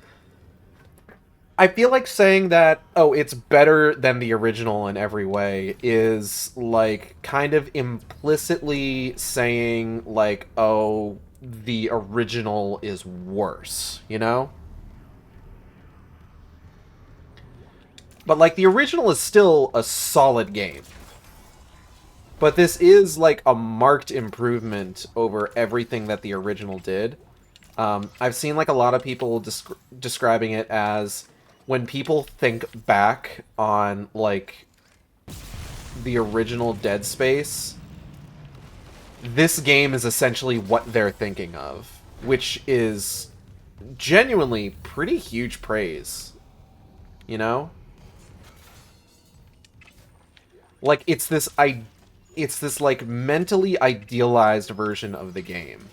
I feel like saying that, oh, it's better than the original in every way is, like, kind of implicitly saying, like, oh, the original is worse, you know? But, like, the original is still a solid game. But this is, like, a marked improvement over everything that the original did. I've seen, like, a lot of people describing it as when people think back on, like, the original Dead Space, this game is essentially what they're thinking of, which is genuinely pretty huge praise, you know? Like, it's this like mentally idealized version of the game.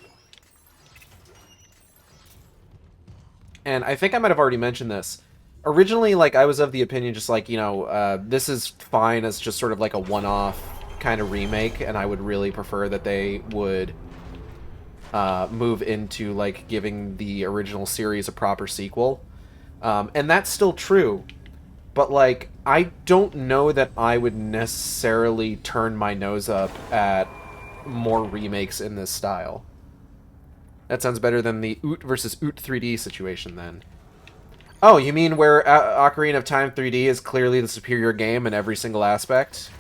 And I think I might have already mentioned this. Originally, like, I was of the opinion just like, you know, this is fine as just sort of like a one-off kind of remake, and I would really prefer that they would move into like giving the original series a proper sequel. And that's still true. But like, I don't know that I would necessarily turn my nose up at more remakes in this style. That sounds better than the Oot versus Oot 3D situation then. Oh, you mean where Ocarina of Time 3D is clearly the superior game in every single aspect?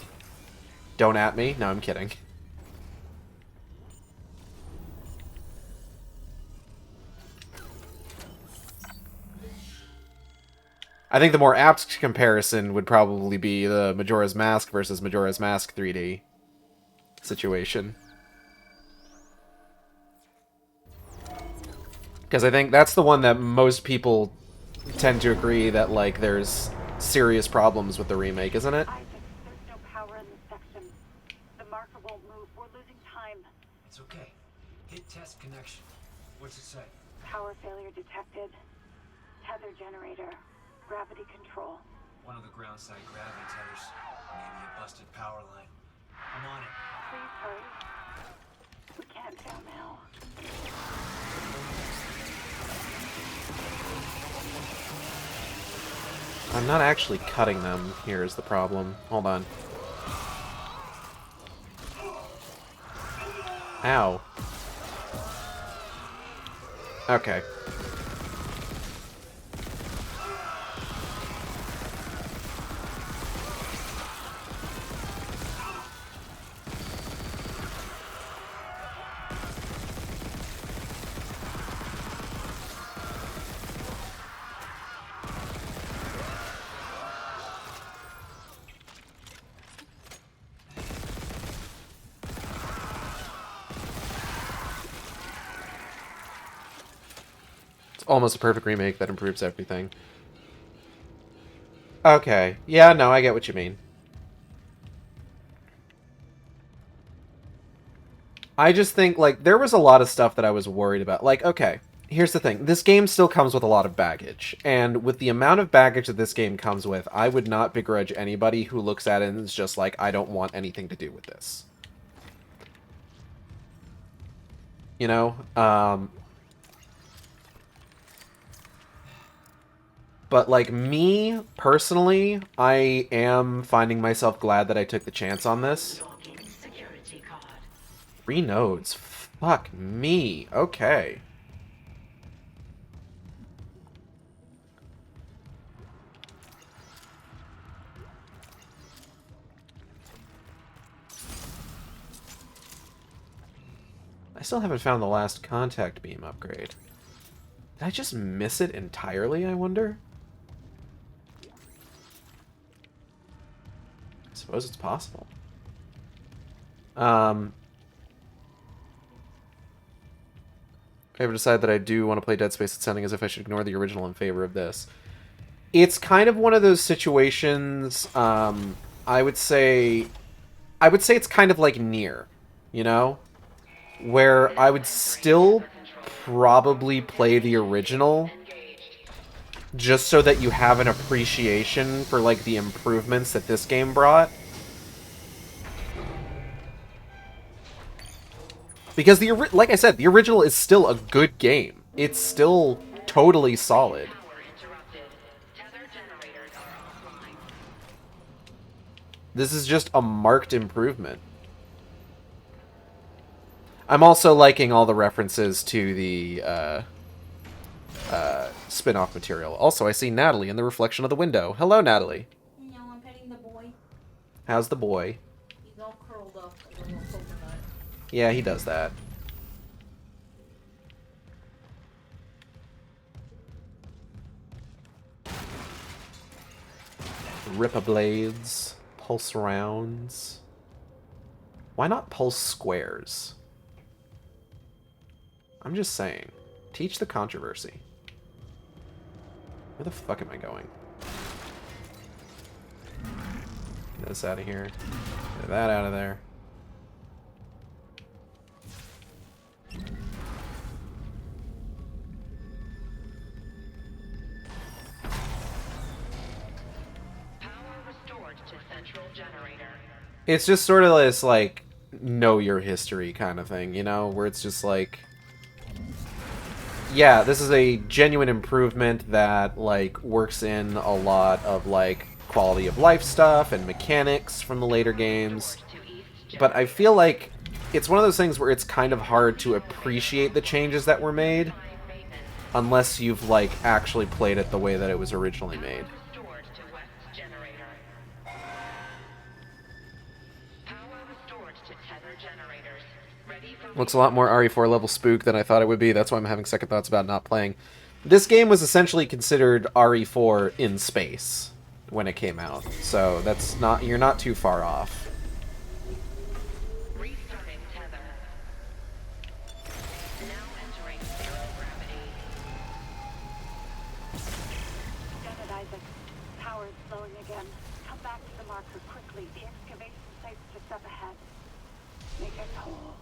Don't at me. No, I'm kidding. I think the more apt comparison would probably be the Majora's Mask versus Majora's Mask 3D situation. Because I think that's the one that most people tend to agree that, like, there's serious problems with the remake, isn't it? Isaac, there's no power in this section. The marker won't move. We're losing time. It's okay. Hit test connection. What's it say? Power failure detected. Tether generator. Gravity control. One of the ground side gravity tethers. Maybe a busted power line. I'm on it. Please hurry. We can't fail now. I'm not actually cutting them. Here is the problem. Hold on. Ow. Okay. Almost a perfect remake that improves everything. Okay. Yeah, no, I get what you mean. I just think, like, there was a lot of stuff that I was worried about. Like, okay, here's the thing. This game still comes with a lot of baggage. And with the amount of baggage that this game comes with, I would not begrudge anybody who looks at it and is just like, I don't want anything to do with this. You know? But, like, me, personally, I am finding myself glad that I took the chance on this. 3 nodes. Fuck me. Okay. I still haven't found the last contact beam upgrade. Did I just miss it entirely, I wonder? I suppose it's possible. If I ever decide that I do want to play Dead Space, it's sounding as if I should ignore the original in favor of this. It's kind of one of those situations, I would say it's kind of like Nier, you know? Where I would still probably play the original just so that you have an appreciation for, like, the improvements that this game brought. Because, like I said, the original is still a good game. It's still totally solid. This is just a marked improvement. I'm also liking all the references to the spin-off material. Also, I see Natalie in the reflection of the window. Hello, Natalie. No, I'm petting the boy. How's the boy? He's all curled up like a little coconut. Yeah, he does that. Ripper blades, pulse rounds. Why not pulse squares? I'm just saying. Teach the controversy. Where the fuck am I going? Get this out of here. Get that out of there. It's just sort of this, like, know your history kind of thing, you know? Where it's just like, yeah, this is a genuine improvement that, like, works in a lot of, like, quality of life stuff and mechanics from the later games. But I feel like it's one of those things where it's kind of hard to appreciate the changes that were made unless you've, like, actually played it the way that it was originally made. Looks a lot more RE4 level spook than I thought it would be. That's why I'm having second thoughts about not playing. This game was essentially considered RE4 in space when it came out, so that's not, you're not too far off. Restarting tether. Now entering zero gravity. Damn it, Isaac. Power is slowing again. Come back to the marker quickly. The excavation site's just up ahead. Make it whole.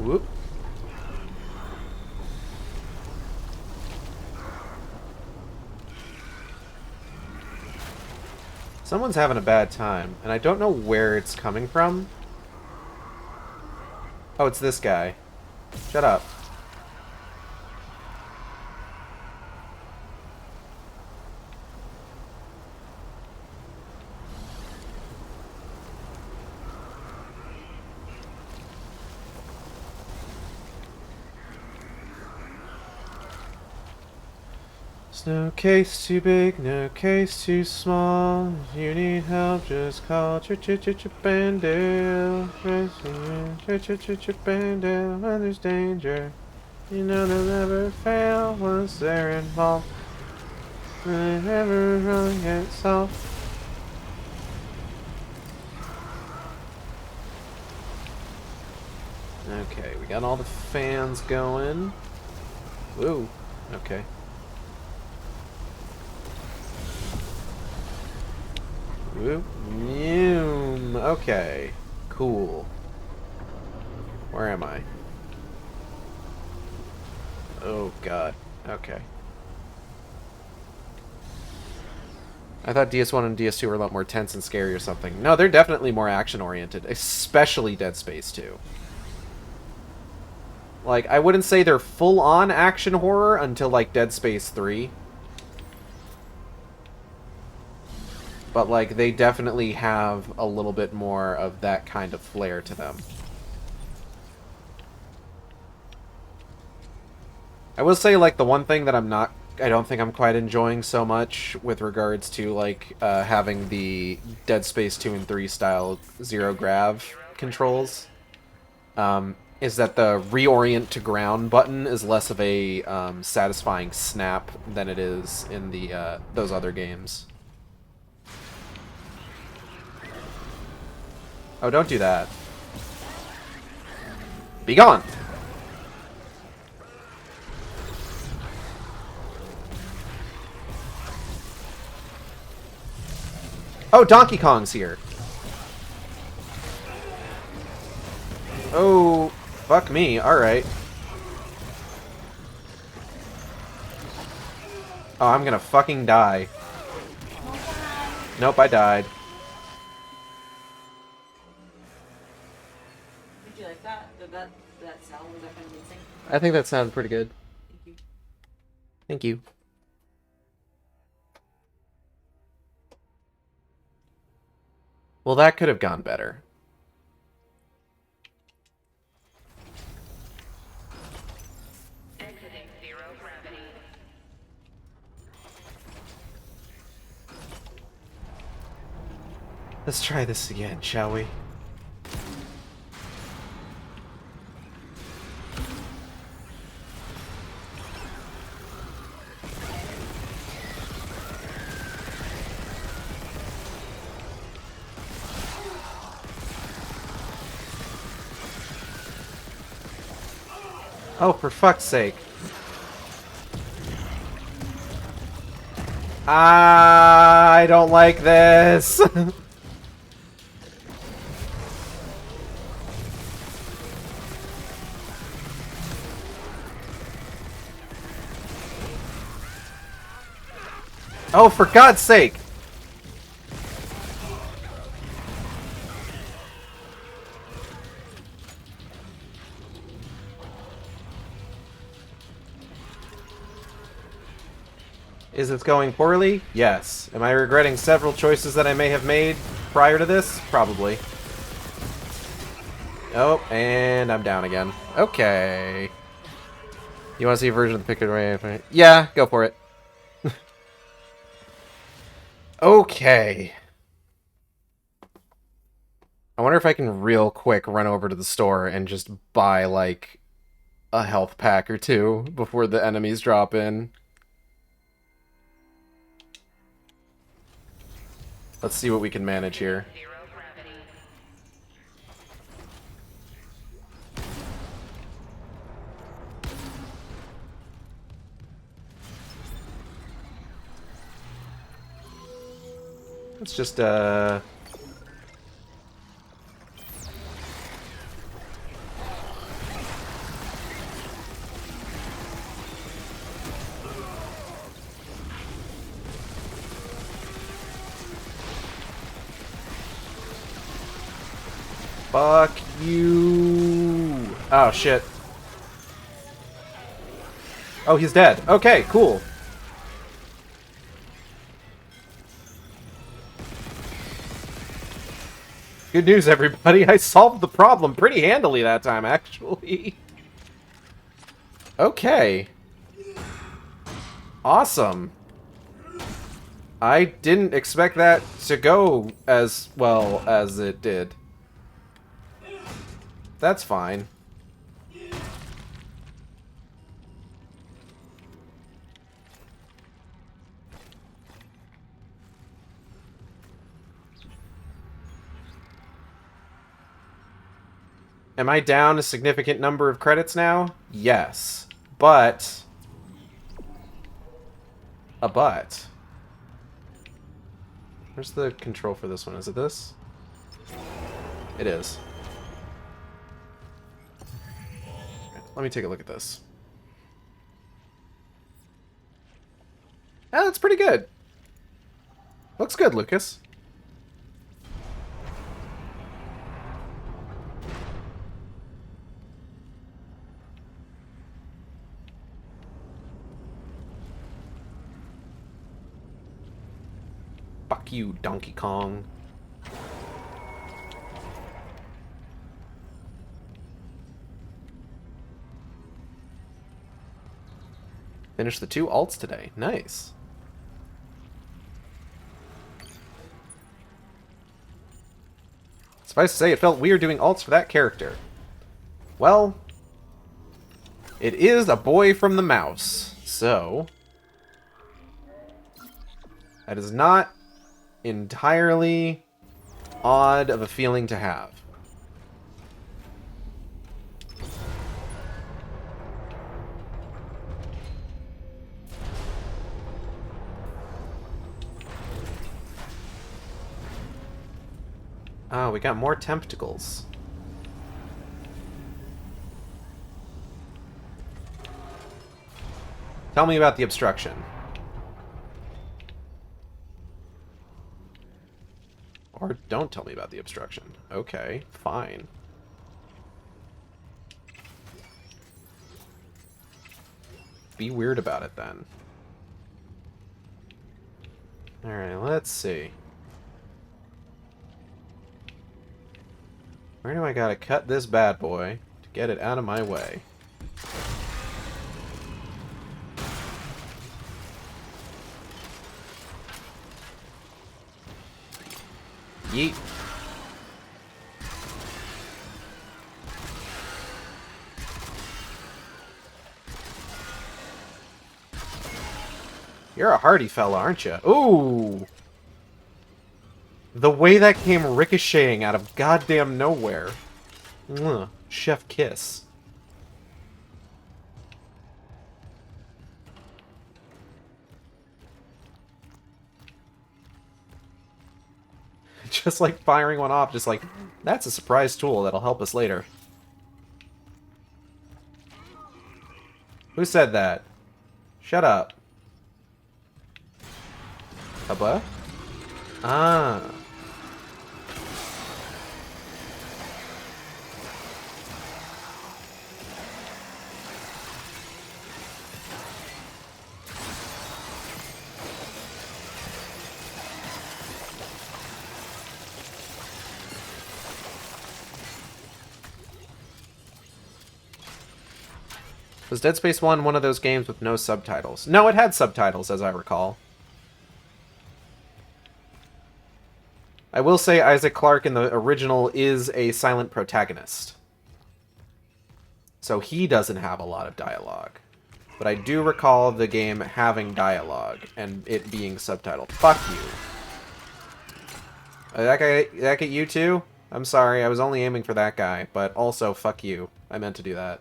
Whoop. Someone's having a bad time, and I don't know where it's coming from. Oh, it's this guy. Shut up. There's no case too big, no case too small. If you need help, just call Bandale. Bandale when there's danger. You know they'll never fail once they're involved. They never really get solved. Okay, we got all the fans going. Woo. Okay. Whoop. Okay. Cool. Where am I? Oh god. Okay. I thought DS1 and DS2 were a lot more tense and scary or something. No, they're definitely more action-oriented, especially Dead Space 2. Like, I wouldn't say they're full-on action horror until, like, Dead Space 3. But, like, they definitely have a little bit more of that kind of flair to them. I will say, like, the one thing that I don't think I'm quite enjoying so much with regards to, like, having the Dead Space 2 and 3 style zero grav controls, is that the reorient to ground button is less of a satisfying snap than it is in the those other games. Oh, don't do that. Be gone! Oh, Donkey Kong's here. Oh, fuck me. Alright. Oh, I'm gonna fucking die. Nope, I died. Did you like that? That sound, was that kind of insane? I think that sounded pretty good. Thank you. Thank you. Well, that could have gone better. Exiting zero gravity. Let's try this again, shall we? Oh, for fuck's sake. I don't like this. Oh, for God's sake. Is it going poorly? Yes. Am I regretting several choices that I may have made prior to this? Probably. Oh, and I'm down again. Okay. You want to see a version of the picture? Yeah, go for it. Okay. I wonder if I can real quick run over to the store and just buy, like, a health pack or two before the enemies drop in. Let's see what we can manage here. Let's just, fuck you. Oh, shit. Oh, he's dead. Okay, cool. Good news, everybody. I solved the problem pretty handily that time, actually. Okay. Awesome. I didn't expect that to go as well as it did. That's fine. Am I down a significant number of credits now? Yes. But... a but. Where's the control for this one? Is it this? It is. Let me take a look at this. Oh, that's pretty good. Looks good, Lucas. Fuck you, Donkey Kong. Finished the 2 alts today. Nice. Suffice to say, it felt weird doing alts for that character. Well, it is a boy from the mouse, so... that is not entirely odd of a feeling to have. Oh, we got more temptacles. Tell me about the obstruction. Or don't tell me about the obstruction. Okay, fine. Be weird about it then. Alright, let's see. Where do I gotta cut this bad boy to get it out of my way? Yeet. You're a hardy fella, aren't you? Ooh! The way that came ricocheting out of goddamn nowhere. Mwah. Chef kiss. Just like firing one off, just like, that's a surprise tool that'll help us later. Who said that? Shut up. Hubba? Ah. Was Dead Space 1 one of those games with no subtitles? No, it had subtitles, as I recall. I will say Isaac Clarke in the original is a silent protagonist. So he doesn't have a lot of dialogue. But I do recall the game having dialogue and it being subtitled. Fuck you. That guy you too? I'm sorry, I was only aiming for that guy, but also fuck you. I meant to do that.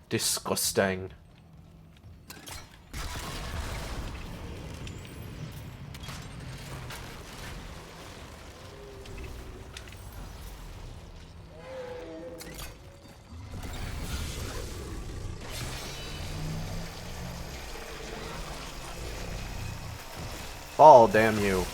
Disgusting. Fall, damn you.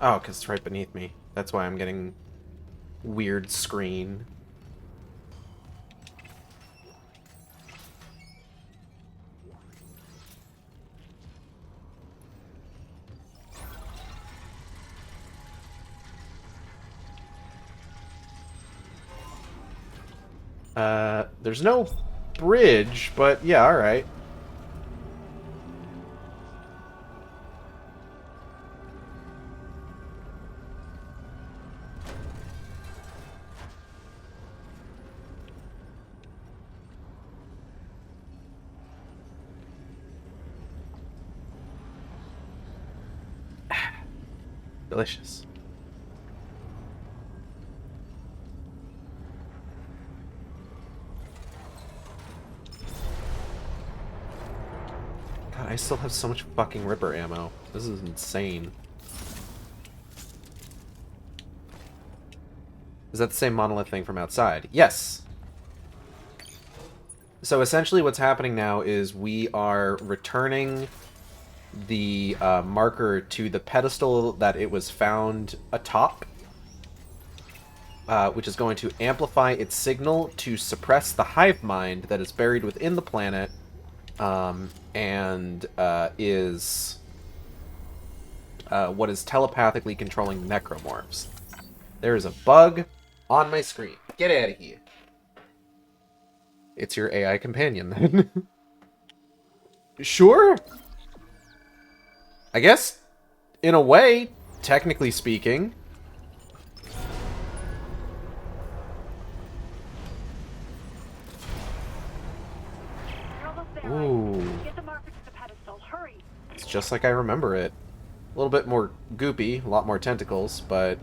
Oh, because it's right beneath me. That's why I'm getting weird screen. There's no bridge, but yeah, alright. Delicious. God, I still have so much fucking Ripper ammo. This is insane. Is that the same monolith thing from outside? Yes! So essentially what's happening now is we are returning the marker to the pedestal that it was found atop, which is going to amplify its signal to suppress the hive mind that is buried within the planet, and is what is telepathically controlling the necromorphs. There is a bug on my screen. Get out of here. It's your AI companion, then. Sure. I guess, in a way, technically speaking. Ooh. Get the marker to the pedestal. Hurry. It's just like I remember it. A little bit more goopy, a lot more tentacles, but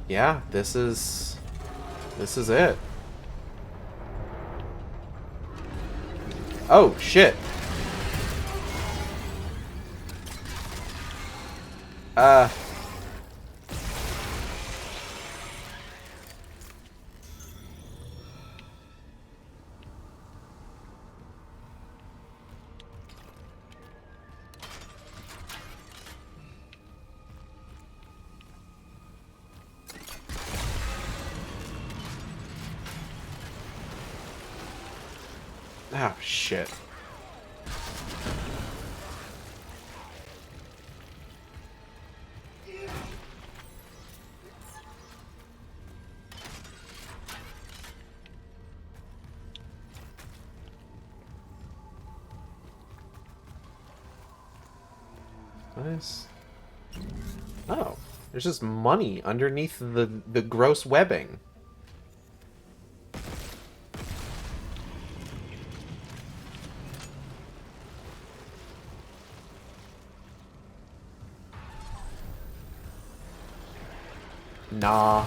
yeah, this is it. Oh, shit. Oh, shit. Nice. Oh, there's just money underneath the gross webbing. Nah.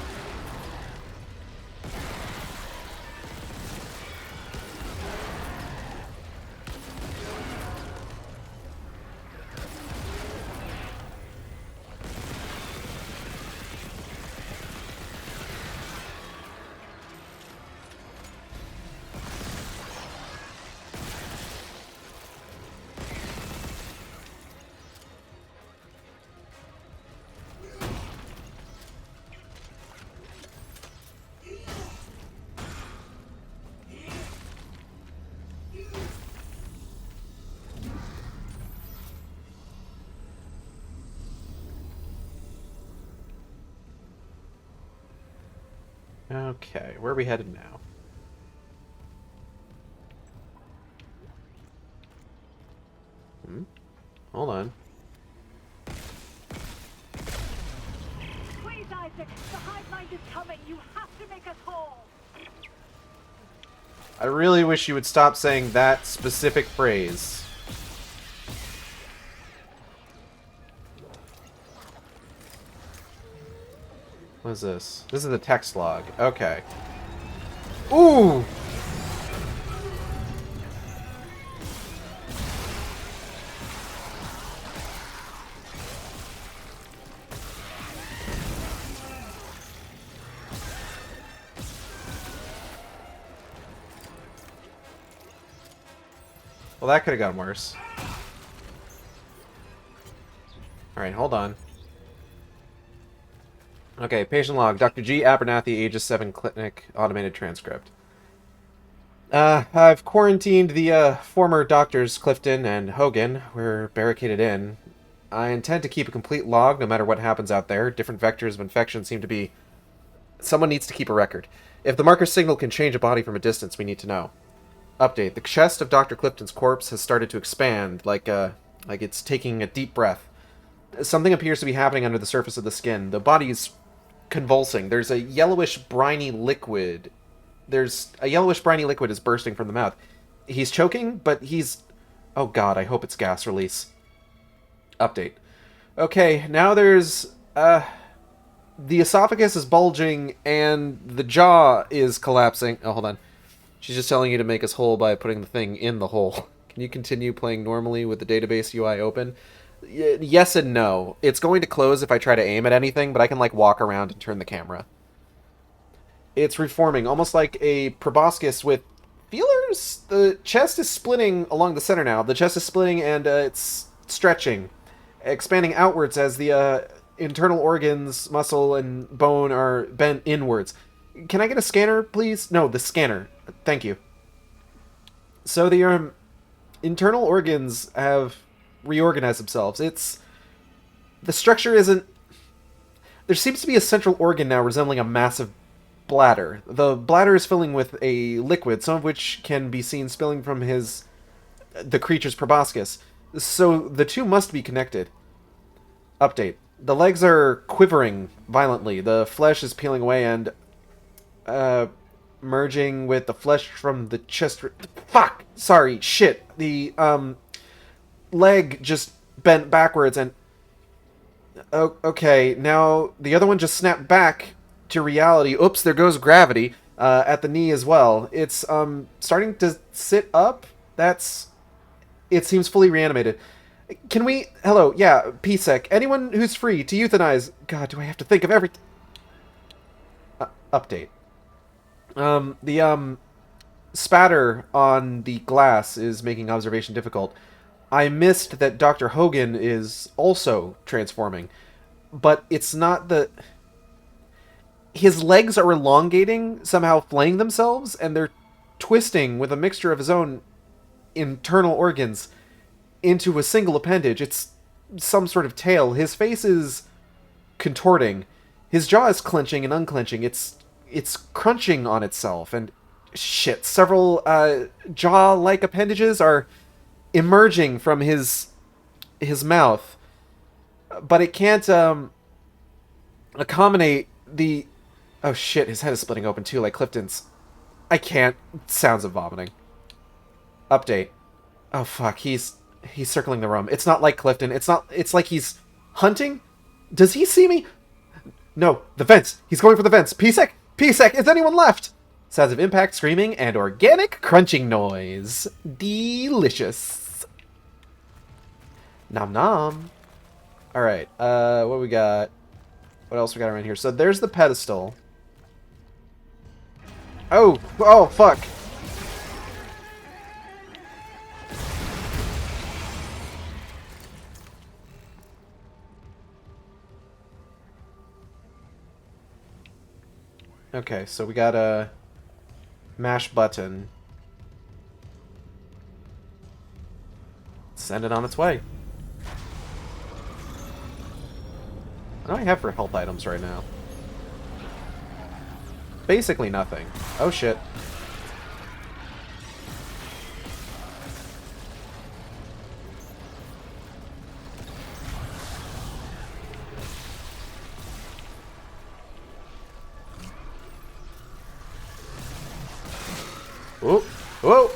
Okay, where are we headed now? Hold on. Please, Isaac, the hive mind is coming. You have to make us whole. I really wish you would stop saying that specific phrase. What is this? This is the text log. Okay. Ooh! Well, that could have gotten worse. Alright, hold on. Okay, patient log. Dr. G. Abernathy, ages 7, clinic, automated transcript. I've quarantined the, former doctors Clifton and Hogan. We're barricaded in. I intend to keep a complete log no matter what happens out there. Different vectors of infection seem to be... Someone needs to keep a record. If the marker signal can change a body from a distance, we need to know. Update. The chest of Dr. Clifton's corpse has started to expand, like it's taking a deep breath. Something appears to be happening under the surface of the skin. The body's convulsing. There's a yellowish briny liquid. Is bursting from the mouth. He's choking, but he's... Oh god, I hope it's gas release. Update. Okay, now there's... The esophagus is bulging, and the jaw is collapsing. Oh, hold on. She's just telling you to make us whole by putting the thing in the hole. Can you continue playing normally with the database UI open? Yes and no. It's going to close if I try to aim at anything, but I can, like, walk around and turn the camera. It's reforming, almost like a proboscis with feelers? The chest is splitting along the center now. The chest is splitting, and it's stretching. Expanding outwards as the internal organs, muscle, and bone are bent inwards. Can I get a scanner, please? No, the scanner. Thank you. So the internal organs have reorganized themselves. The structure isn't... There seems to be a central organ now resembling a massive bladder. The bladder is filling with a liquid, some of which can be seen spilling from the creature's proboscis. So the two must be connected. Update. The legs are quivering violently. The flesh is peeling away and merging with the flesh from the chest. Fuck! Sorry, shit. The leg just bent backwards and... Okay, now the other one just snapped back to reality. Oops, there goes gravity at the knee as well. It's starting to sit up. It seems fully reanimated. Can we... Hello, yeah, PSEC. Anyone who's free to euthanize... God, do I have to think of everything? Update. The spatter on the glass is making observation difficult. I missed that Dr. Hogan is also transforming. But it's not the... His legs are elongating, somehow flaying themselves, and they're twisting with a mixture of his own internal organs into a single appendage. It's some sort of tail. His face is contorting. His jaw is clenching and unclenching. It's crunching on itself, and shit, several jaw-like appendages are emerging from his mouth, but it can't accommodate the... Oh shit, his head is splitting open too, like Clifton's. I can't. Sounds of vomiting. Update. Oh fuck, he's circling the room. It's not like Clifton. It's like he's hunting? Does he see me? No, the vents. He's going for the vents. PSEC! PSEC! Is anyone left? Sounds of impact, screaming, and organic crunching noise. Delicious. Nom nom. Alright, what we got? What else we got around here? So there's the pedestal. Oh, fuck. Okay, so we got a mash button. Send it on its way. What do I have for health items right now? basically nothing. Oh shit. Whoa! Whoa!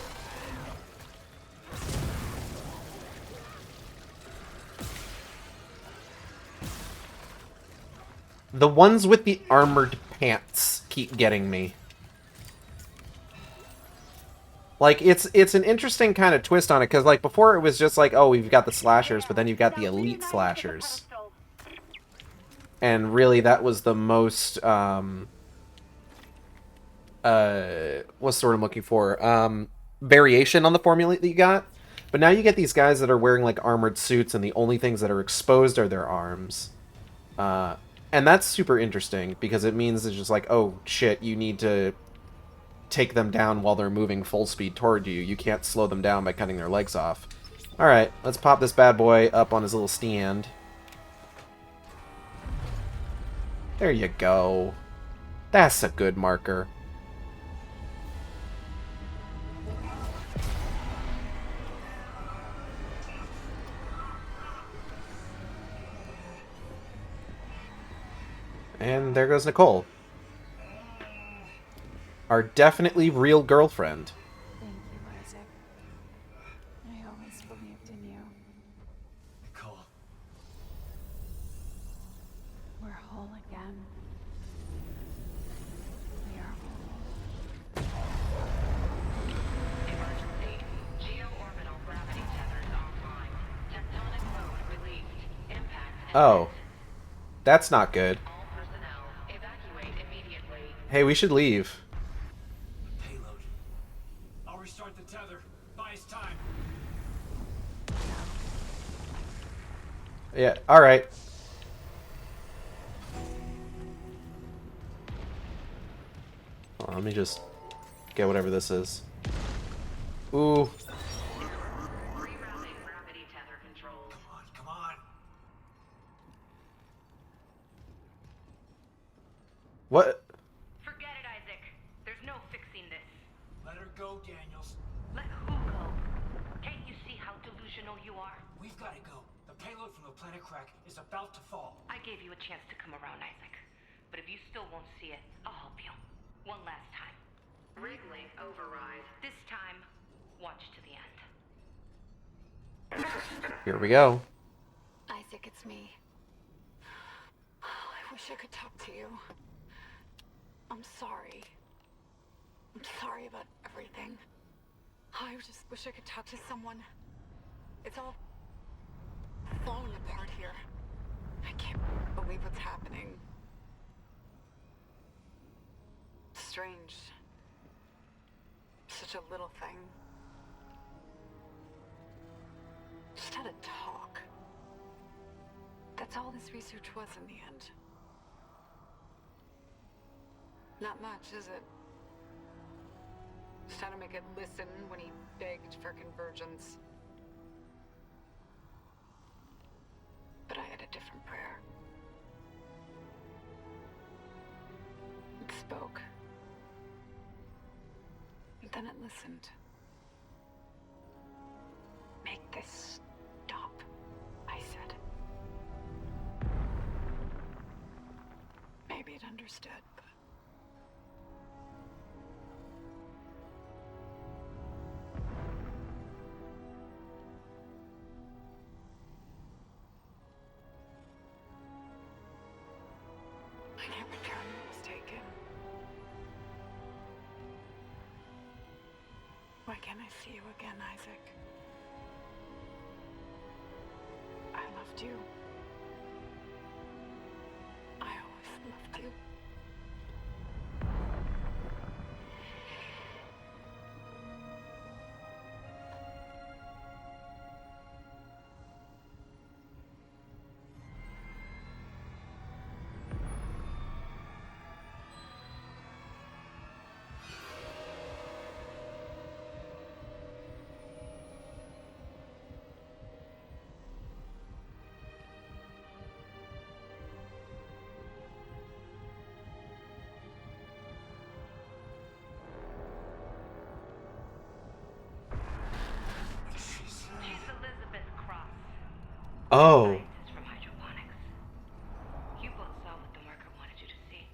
The ones with the armored pants keep getting me. Like, it's an interesting kind of twist on it, because, like, before it was just like, oh, we've got the slashers, but then you've got the elite slashers. And really, that was the most, what's the word I'm looking for? Variation on the formula that you got. But now you get these guys that are wearing, like, armored suits, and the only things that are exposed are their arms. And that's super interesting, because it means it's just like, oh, shit, you need to take them down while they're moving full speed toward you. You can't slow them down by cutting their legs off. Alright, let's pop this bad boy up on his little stand. There you go. That's a good marker. And there goes Nicole. Our definitely real girlfriend. Thank you, Isaac. I always believed in you. Nicole. We're whole again. We are whole. Emergency. Geo-orbital gravity tethers offline. Tectonic load released. Impact. Oh. That's not good. All personnel, evacuate immediately. Hey, we should leave. Payload. I'll restart the tether. Buy us time. Yeah, alright. Let me just get whatever this is. Ooh. Rerouting gravity tether controls. Come on. What? Forget it, Isaac. There's no fixing this. Let her go, Daniels. Let who go? Can't you see how delusional you are? We've got to go. The payload from the planet crack is about to fall. I gave you a chance to come around, Isaac. But if you still won't see it, I'll help you. One last time. Rig link override. This time, watch to the end. Here we go. Isaac, it's me. I wish I could talk to you. I'm sorry. I'm sorry about everything. I just wish I could talk to someone. It's all falling apart here. I can't believe what's happening. Strange. Such a little thing. Just had a talk. That's all this research was in the end. Not much, is it? Just had to make it listen when he begged for convergence. But I had a different prayer. It spoke. And then it listened. Make this stop, I said. Maybe it understood, but... I can't return what was taken. Why can't I see you again, Isaac? I loved you. I always loved you. Oh. scientists from hydroponics. You both saw what the marker wanted you to see.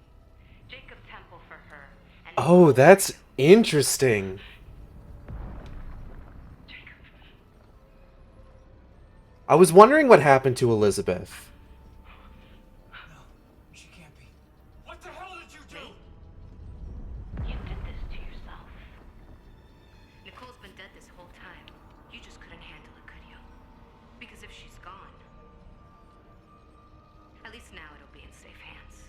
Jacob Temple for her. And Oh, that's interesting. I was wondering what happened to Elizabeth. No, she can't be. What the hell did you do? You did this to yourself. Nicole's been dead this whole time. You just couldn't handle it, could you? Because if she's gone, at least now it'll be in safe hands.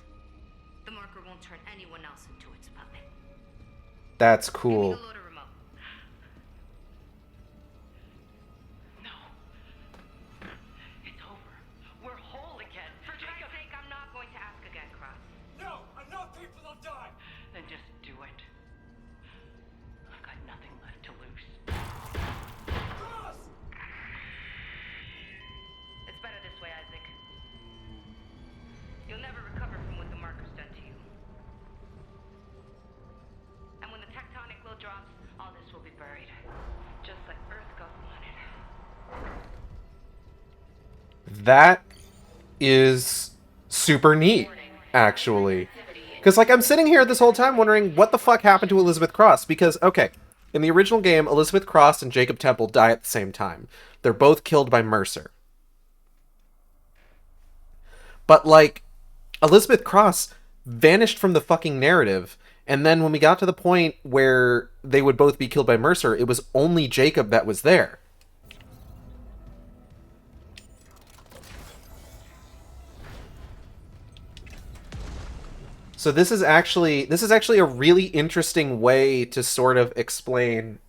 The marker won't turn anyone else into its puppet. That's Give me cool. the loader remote. No. It's over. We're whole again. For God's sake, I'm not going to ask again, Cross. No, enough people will die. Then just do it. I've got nothing left to lose. Cross! It's better this way, Isaac. You'll never recover from what the marker's done to you. And when the tectonic load drops, all this will be buried. Just like Earth God wanted. That is super neat, actually. Because, like, I'm sitting here this whole time wondering what the fuck happened to Elizabeth Cross. Because, okay, in the original game, Elizabeth Cross and Jacob Temple die at the same time. They're both killed by Mercer. But, like, Elizabeth Cross vanished from the fucking narrative. And then when we got to the point where they would both be killed by Mercer, it was only Jacob that was there. So this is actually a really interesting way to sort of explain,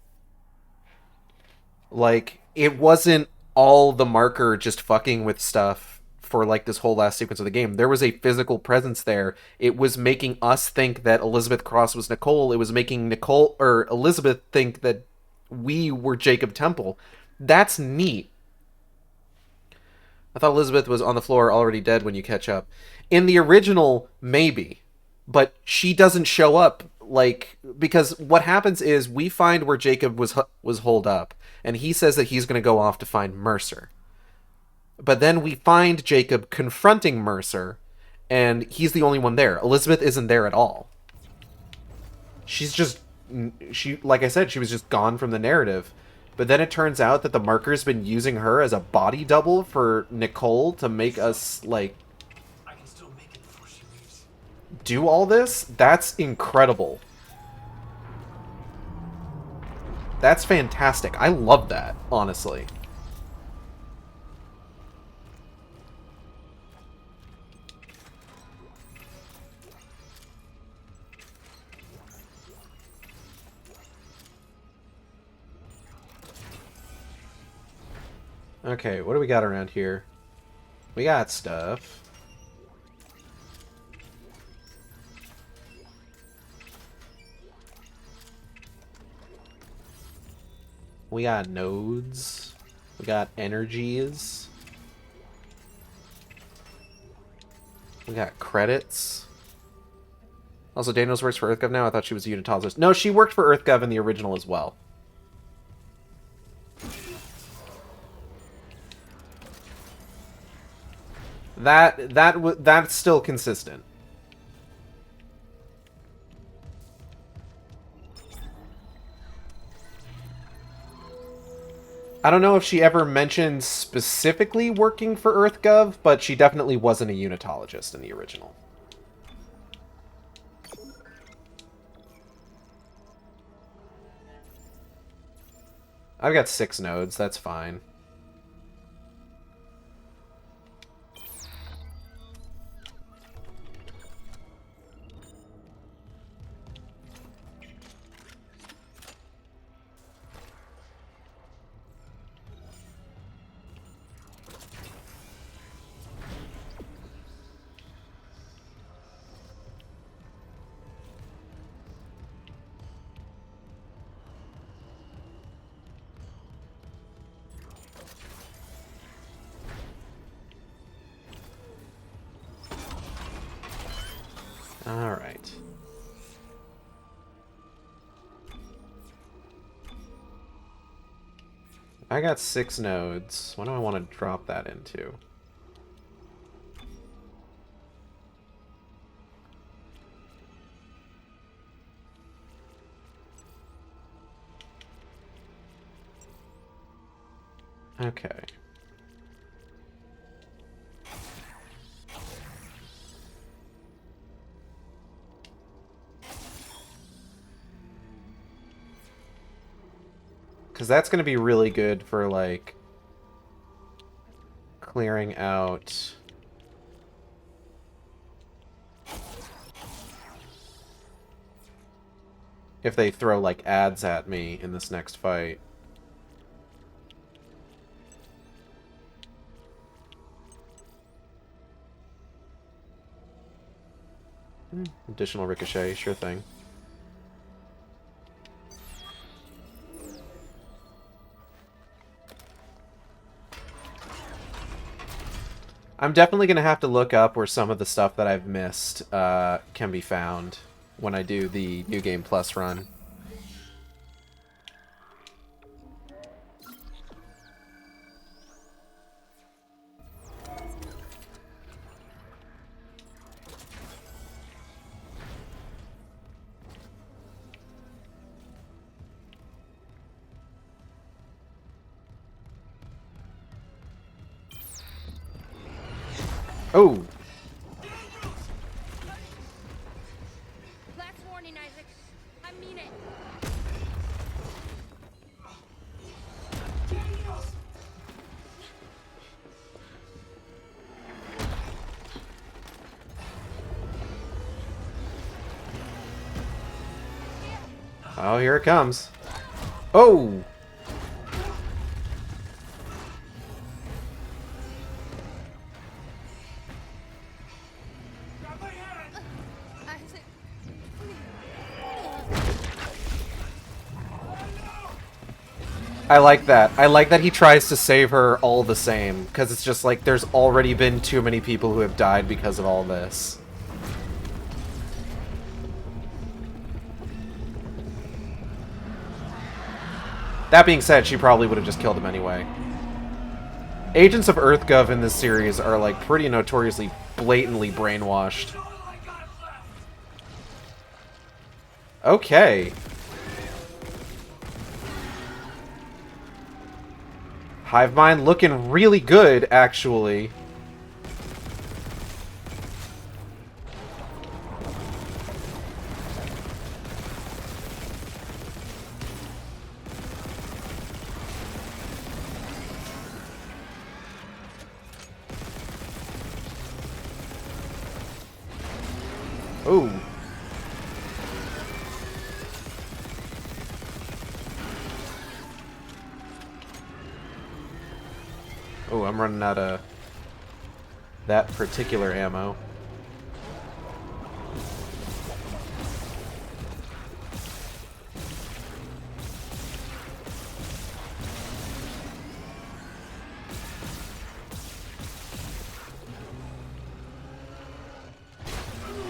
like, it wasn't all the marker just fucking with stuff for, like, this whole last sequence of the game. There was a physical presence there. It was making us think that Elizabeth Cross was Nicole. It was making Nicole or Elizabeth think that we were Jacob Temple. That's neat. I thought Elizabeth was on the floor already dead when you catch up. In the original, maybe. But she doesn't show up, like, because what happens is we find where Jacob was holed up, and he says that he's going to go off to find Mercer. But then we find Jacob confronting Mercer, and he's the only one there. Elizabeth isn't there at all. Like I said, she was just gone from the narrative. But then it turns out that the marker's been using her as a body double for Nicole to make us, like, I can still make it before she leaves. do all this. That's incredible. That's fantastic. I love that, honestly. Okay, what do we got around here? We got stuff. We got nodes. We got energies. We got credits. Also, Daniels works for EarthGov now? I thought she was a unitologist. No, she worked for EarthGov in the original as well. That's still consistent. I don't know if she ever mentioned specifically working for EarthGov, but she definitely wasn't a unitologist in the original. I've got 6 nodes, that's fine. Alright. I got 6 nodes. What do I want to drop that into? Okay. Because that's going to be really good for, like, clearing out... if they throw, like, ads at me in this next fight. Additional ricochet, sure thing. I'm definitely going to have to look up where some of the stuff that I've missed can be found when I do the New Game Plus run. Oh! Last warning, Isaac. I mean it. Oh, here it comes. Oh! Isaac. I like that. I like that he tries to save her all the same, because it's just like there's already been too many people who have died because of all this. That being said, she probably would have just killed him anyway. Agents of EarthGov in this series are like pretty notoriously blatantly brainwashed. Okay. Hive Mind looking really good, actually. Ooh. Oh, I'm running out of that particular ammo.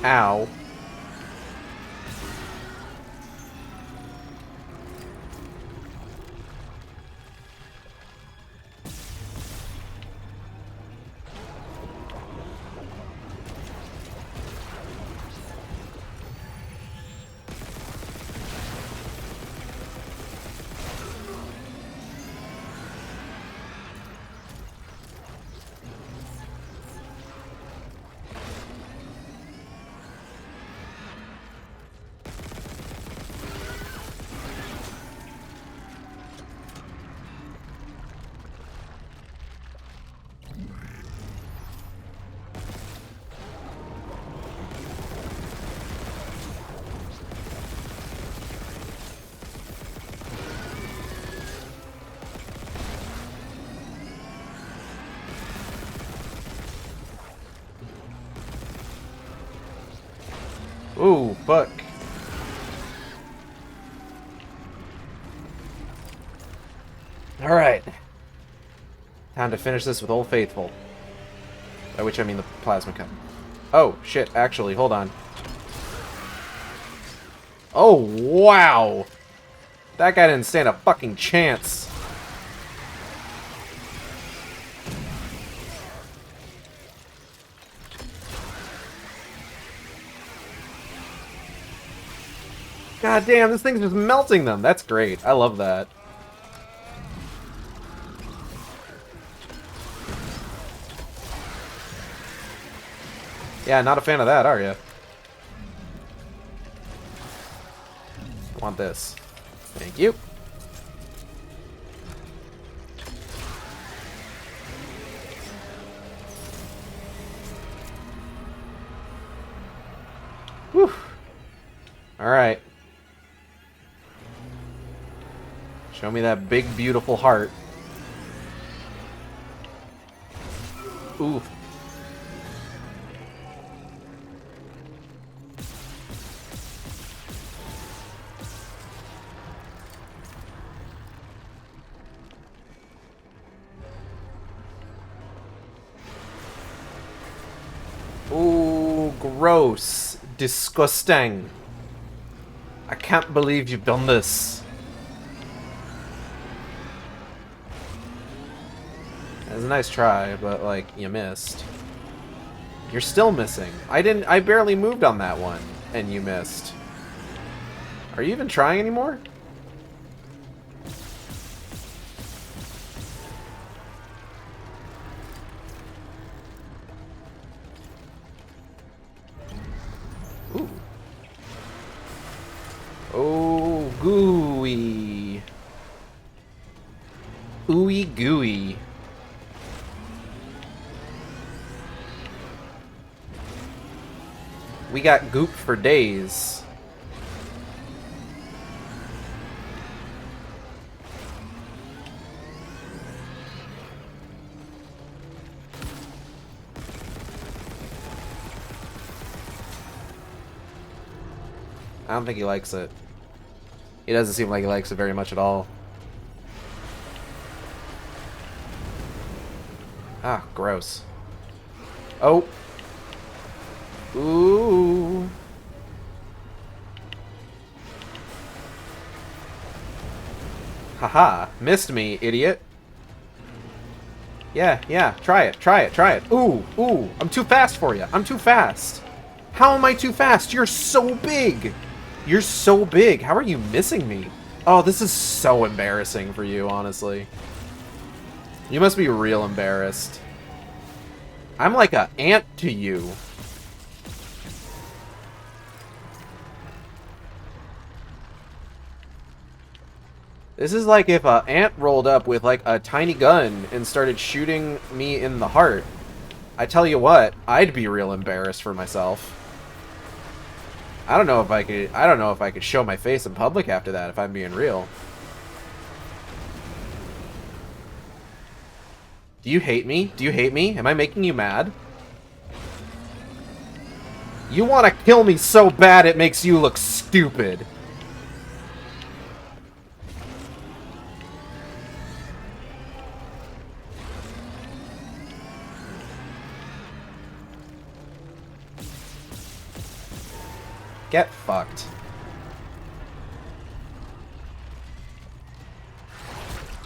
Ow. Ooh, fuck. Alright. Time to finish this with Old Faithful. By which I mean the plasma cup. Oh, shit, actually, hold on. Oh, wow! That guy didn't stand a fucking chance. God damn, this thing's just melting them. That's great. I love that. Yeah, not a fan of that, are you? I want this. Thank you. Whew. Alright. Show me that big, beautiful heart. Ooh. Ooh, gross. Disgusting. I can't believe you've done this. It was a nice try, but, like, you missed. You're still missing. I barely moved on that one, and you missed. Are you even trying anymore? Ooh. Oh, gooey. Ooey gooey. We got goop for days. I don't think he likes it. He doesn't seem like he likes it very much at all. Ah, gross. Oh. Ooh. Haha, missed me, idiot. Yeah, try it. Ooh, I'm too fast for you. I'm too fast. How am I too fast? You're so big. You're so big. How are you missing me? Oh, this is so embarrassing for you, honestly. You must be real embarrassed. I'm like an ant to you. This is like if an ant rolled up with like a tiny gun and started shooting me in the heart. I tell you what, I'd be real embarrassed for myself. I don't know if I could show my face in public after that, if I'm being real. Do you hate me? Do you hate me? Am I making you mad? You want to kill me so bad it makes you look stupid. Get fucked.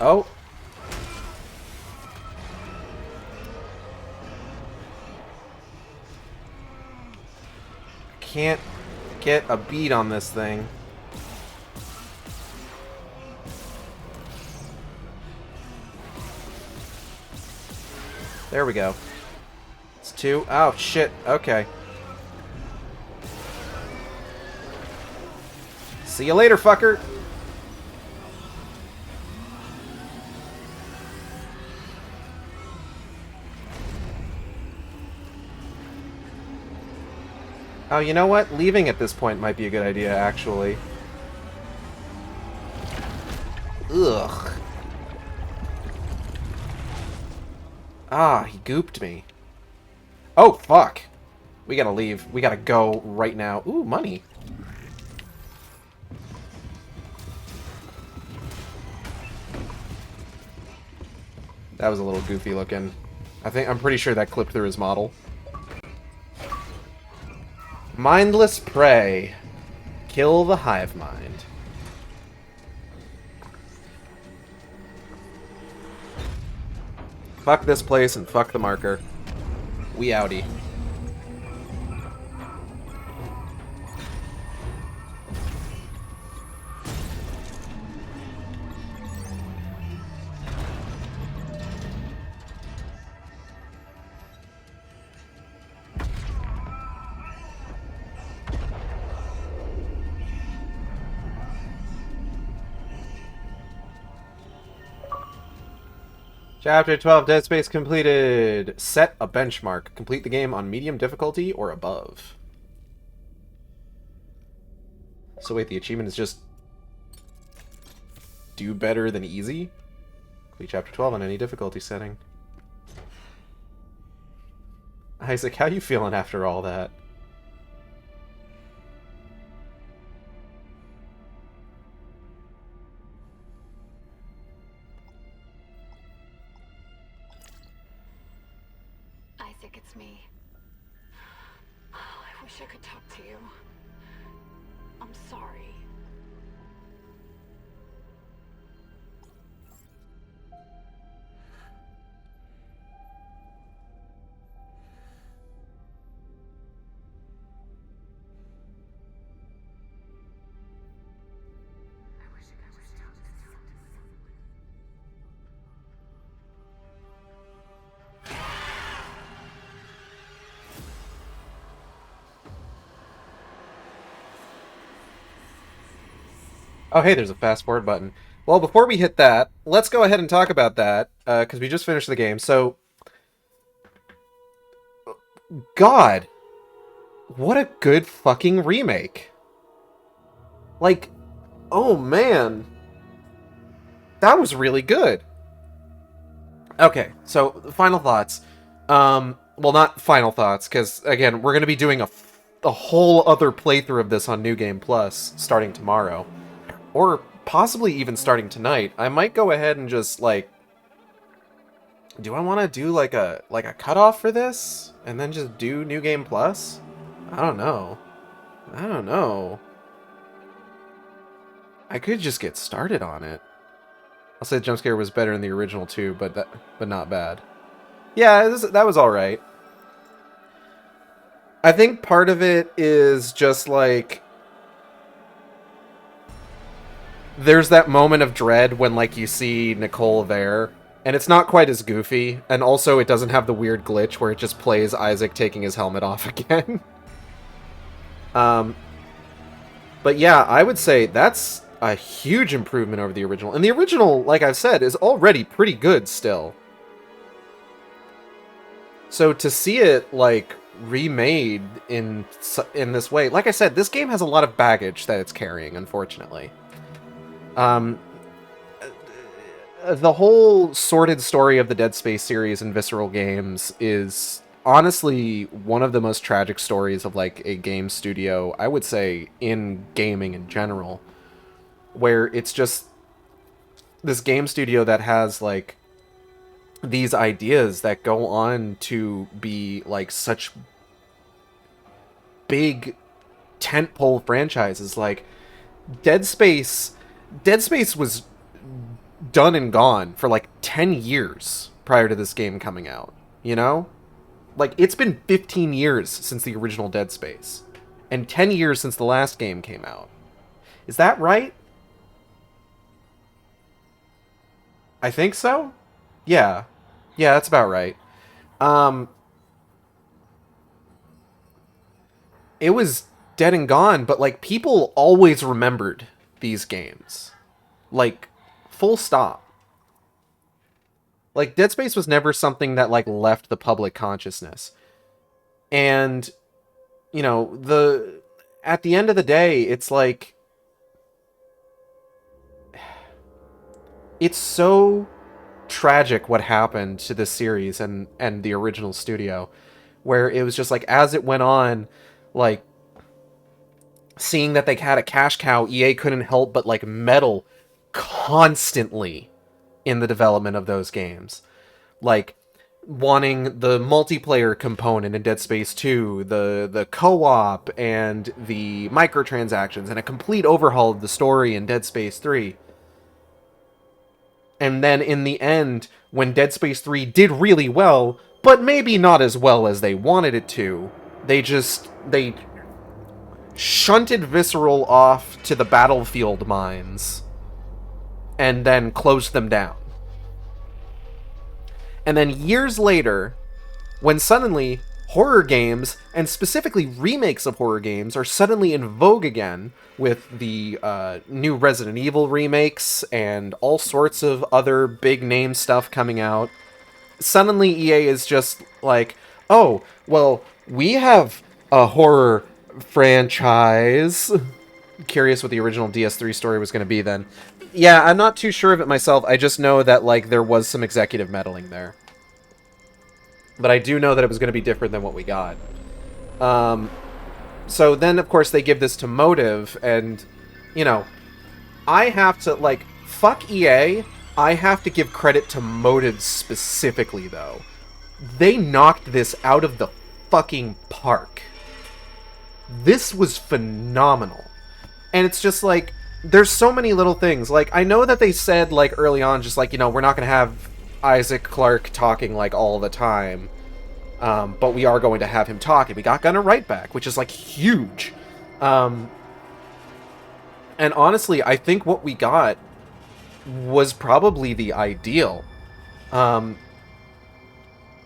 Oh. Can't get a beat on this thing. There we go. It's 2. Oh, shit. Okay. See you later, fucker. Oh, you know what? Leaving at this point might be a good idea, actually. Ugh. Ah, he gooped me. Oh, fuck. We gotta leave. We gotta go right now. Ooh, money. That was a little goofy looking. I'm pretty sure that clipped through his model. Mindless prey. Kill the hive mind. Fuck this place and fuck the marker. We outie. Chapter 12, Dead Space completed. Set a benchmark. Complete the game on medium difficulty or above. So wait, the achievement is just do better than easy? Complete Chapter 12 on any difficulty setting. Isaac, how you feeling after all that? Isaac, it's me. Oh, I wish I could talk to you. I'm sorry. Oh, hey, there's a fast forward button. Well, before we hit that, let's go ahead and talk about that, because we just finished the game. So, God, what a good fucking remake. Like, oh man, that was really good. Okay, so final thoughts. Well, not final thoughts, because again, we're going to be doing a whole other playthrough of this on New Game Plus starting tomorrow. Or possibly even starting tonight. I might go ahead and just, like... Do I want to do, like a cutoff for this? And then just do New Game Plus? I don't know. I could just get started on it. I'll say the jump scare was better in the original too, but not bad. Yeah, that was alright. I think part of it is just, like... There's that moment of dread when, like, you see Nicole there, and it's not quite as goofy, and also it doesn't have the weird glitch where it just plays Isaac taking his helmet off again. But yeah, I would say that's a huge improvement over the original. And the original, like I've said, is already pretty good still. So to see it, like, remade in this way, like I said, this game has a lot of baggage that it's carrying, unfortunately. The whole sordid story of the Dead Space series and Visceral games is honestly one of the most tragic stories of, like, a game studio, I would say, in gaming in general, where it's just this game studio that has, like, these ideas that go on to be, like, such big tentpole franchises. Like, Dead Space was done and gone for like 10 years prior to this game coming out, you know? Like, it's been 15 years since the original Dead Space, and 10 years since the last game came out. Is that right? I think so? Yeah. Yeah, that's about right. It was dead and gone, but, like, people always remembered these games. Like, full stop. Like, Dead Space was never something that, like, left the public consciousness. And, you know, at the end of the day, it's like... It's so tragic what happened to this series and the original studio. Where it was just like, as it went on, like, seeing that they had a cash cow, EA couldn't help but, like, meddle constantly in the development of those games. Like, wanting the multiplayer component in Dead Space 2, the co-op, and the microtransactions, and a complete overhaul of the story in Dead Space 3. And then, in the end, when Dead Space 3 did really well, but maybe not as well as they wanted it to, they shunted Visceral off to the battlefield mines and then closed them down. And then years later, when suddenly horror games, and specifically remakes of horror games, are suddenly in vogue again with the new Resident Evil remakes and all sorts of other big name stuff coming out. Suddenly EA is just like, oh, well, we have a horror franchise. Curious what the original DS3 story was going to be then. Yeah, I'm not too sure of it myself. I just know that, like, there was some executive meddling there. But I do know that it was going to be different than what we got. So then, of course, they give this to Motive, and, you know, I have to, like, fuck EA, I have to give credit to Motive specifically, though. They knocked this out of the fucking park. This was phenomenal. And it's just, like, there's so many little things. Like, I know that they said, like, early on, just, like, you know, we're not going to have Isaac Clarke talking, like, all the time. But we are going to have him talk, and we got Gunnar right back, which is, like, huge. And honestly, I think what we got was probably the ideal.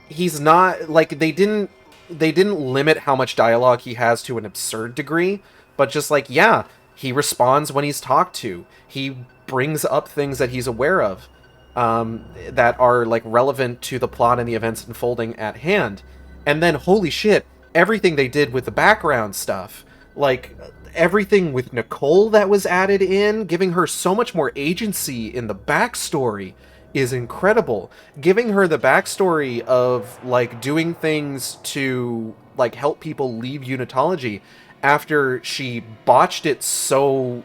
He's not, like, they didn't limit how much dialogue he has to an absurd degree, but just, like, yeah, he responds when he's talked to. He brings up things that he's aware of. That are, like, relevant to the plot and the events unfolding at hand. And then, holy shit, everything they did with the background stuff. Like, everything with Nicole that was added in, giving her so much more agency in the backstory is incredible. Giving her the backstory of, like, doing things to, like, help people leave Unitology after she botched it so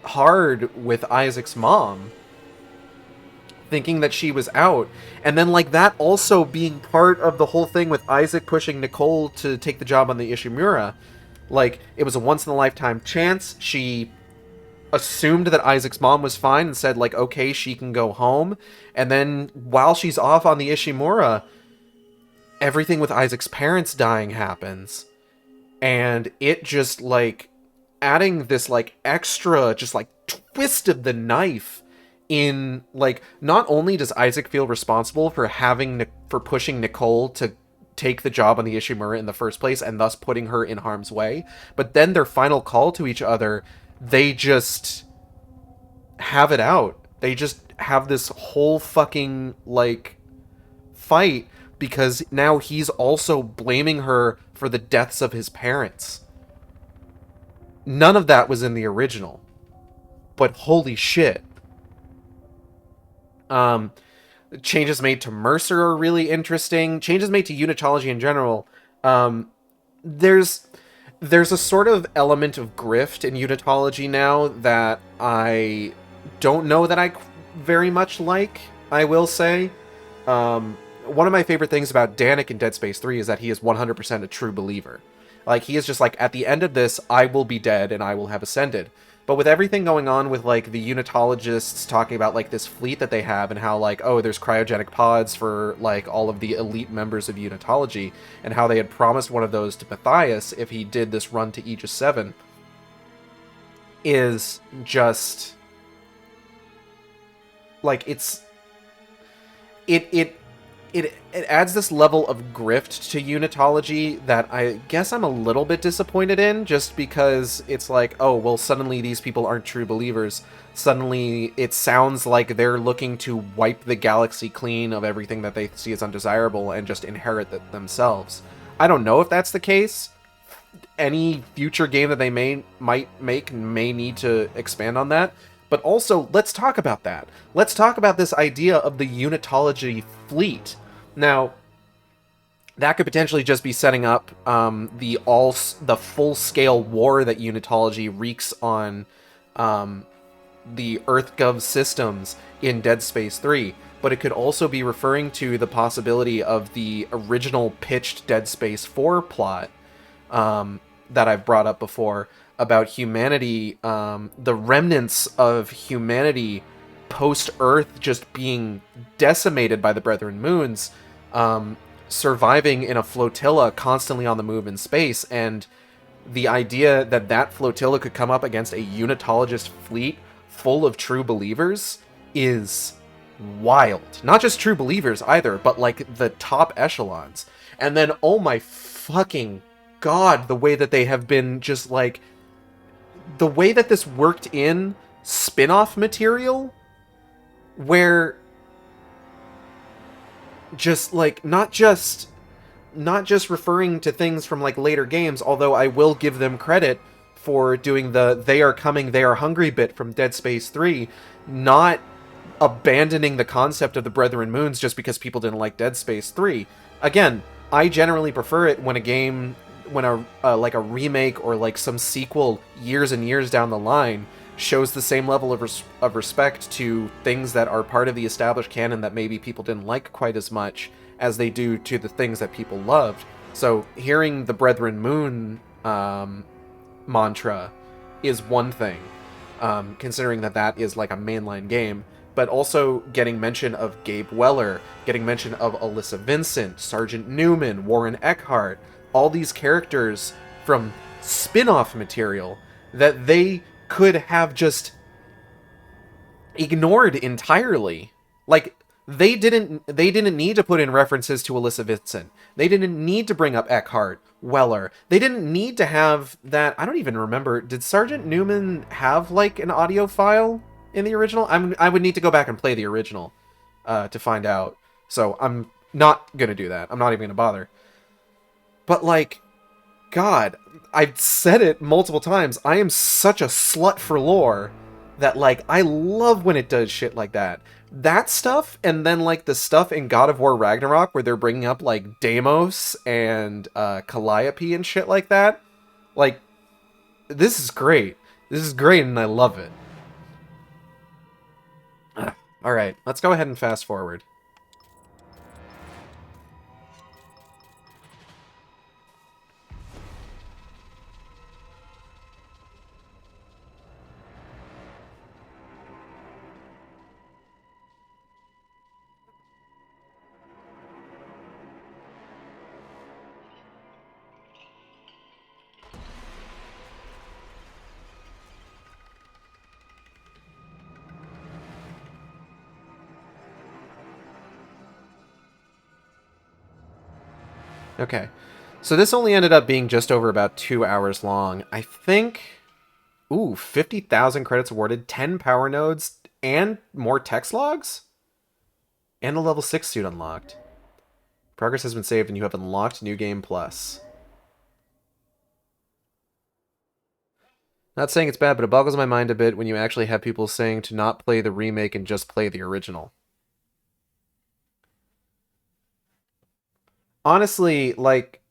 hard with Isaac's mom, thinking that she was out, and then, like, that also being part of the whole thing with Isaac pushing Nicole to take the job on the Ishimura. Like, it was a once-in-a-lifetime chance. She assumed that Isaac's mom was fine and said, like, okay, she can go home, and then while she's off on the Ishimura, everything with Isaac's parents dying happens, and it just, like, adding this, like, extra, just, like, twist of the knife in, like, not only does Isaac feel responsible for pushing Nicole to take the job on the Ishimura in the first place and thus putting her in harm's way, but then their final call to each other, they just have it out. They just have this whole fucking, like, fight because now he's also blaming her for the deaths of his parents. None of that was in the original. But holy shit. Changes made to Mercer are really interesting. Changes made to Unitology in general. There's a sort of element of grift in Unitology now that I don't know that I very much like, I will say. One of my favorite things about Danik in Dead Space 3 is that he is 100% a true believer. Like, he is just like, at the end of this, I will be dead and I will have ascended. But with everything going on with, like, the Unitologists talking about, like, this fleet that they have and how, like, oh, there's cryogenic pods for, like, all of the elite members of Unitology, and how they had promised one of those to Matthias if he did this run to Aegis 7, is just, like, it adds this level of grift to Unitology that I guess I'm a little bit disappointed in, just because it's like, oh, well, suddenly these people aren't true believers. Suddenly it sounds like they're looking to wipe the galaxy clean of everything that they see as undesirable and just inherit it themselves. I don't know if that's the case. Any future game that they might make may need to expand on that. But also, let's talk about that. Let's talk about this idea of the Unitology fleet. Now, that could potentially just be setting up the full-scale war that Unitology wreaks on the EarthGov systems in Dead Space 3. But it could also be referring to the possibility of the original pitched Dead Space 4 plot that I've brought up before, about humanity, the remnants of humanity post-Earth just being decimated by the Brethren Moons, surviving in a flotilla constantly on the move in space, and the idea that that flotilla could come up against a Unitologist fleet full of true believers is wild. Not just true believers either, but, like, the top echelons. And then, oh my fucking god, the way that they have been just like... The way that this worked in spin-off material, where just like not just referring to things from like later games, although I will give them credit for doing the "they are coming, they are hungry" bit from Dead Space 3, not abandoning the concept of the Brethren Moons just because people didn't like Dead Space 3. Again, I generally prefer it when a game, when like a remake or like some sequel years and years down the line shows the same level of respect to things that are part of the established canon that maybe people didn't like quite as much as they do to the things that people loved. So hearing the Brethren Moon mantra is one thing, considering that that is like a mainline game, but also getting mention of Gabe Weller, getting mention of Alyssa Vincent, Sergeant Newman, Warren Eckhart, all these characters from spin-off material that they could have just ignored entirely. Like, they didn't need to put in references to Alyssa Vincent. They didn't need to bring up Eckhart, Weller. They didn't need to have that. I don't even remember. Did Sergeant Newman have like an audio file in the original? I would need to go back and play the original to find out. So I'm not gonna do that. I'm not even gonna bother. But like, God, I've said it multiple times. I am such a slut for lore that, like, I love when it does shit like that. That stuff, and then, like, the stuff in God of War Ragnarok where they're bringing up, like, Deimos and Calliope and shit like that. Like, this is great. This is great, and I love it. Alright, let's go ahead and fast forward. Okay, so this only ended up being just over about 2 hours long. I think... Ooh, 50,000 credits awarded, 10 power nodes, and more text logs? And a level 6 suit unlocked. Progress has been saved and you have unlocked New Game Plus. Not saying it's bad, but it boggles my mind a bit when you actually have people saying to not play the remake and just play the original. Honestly, like...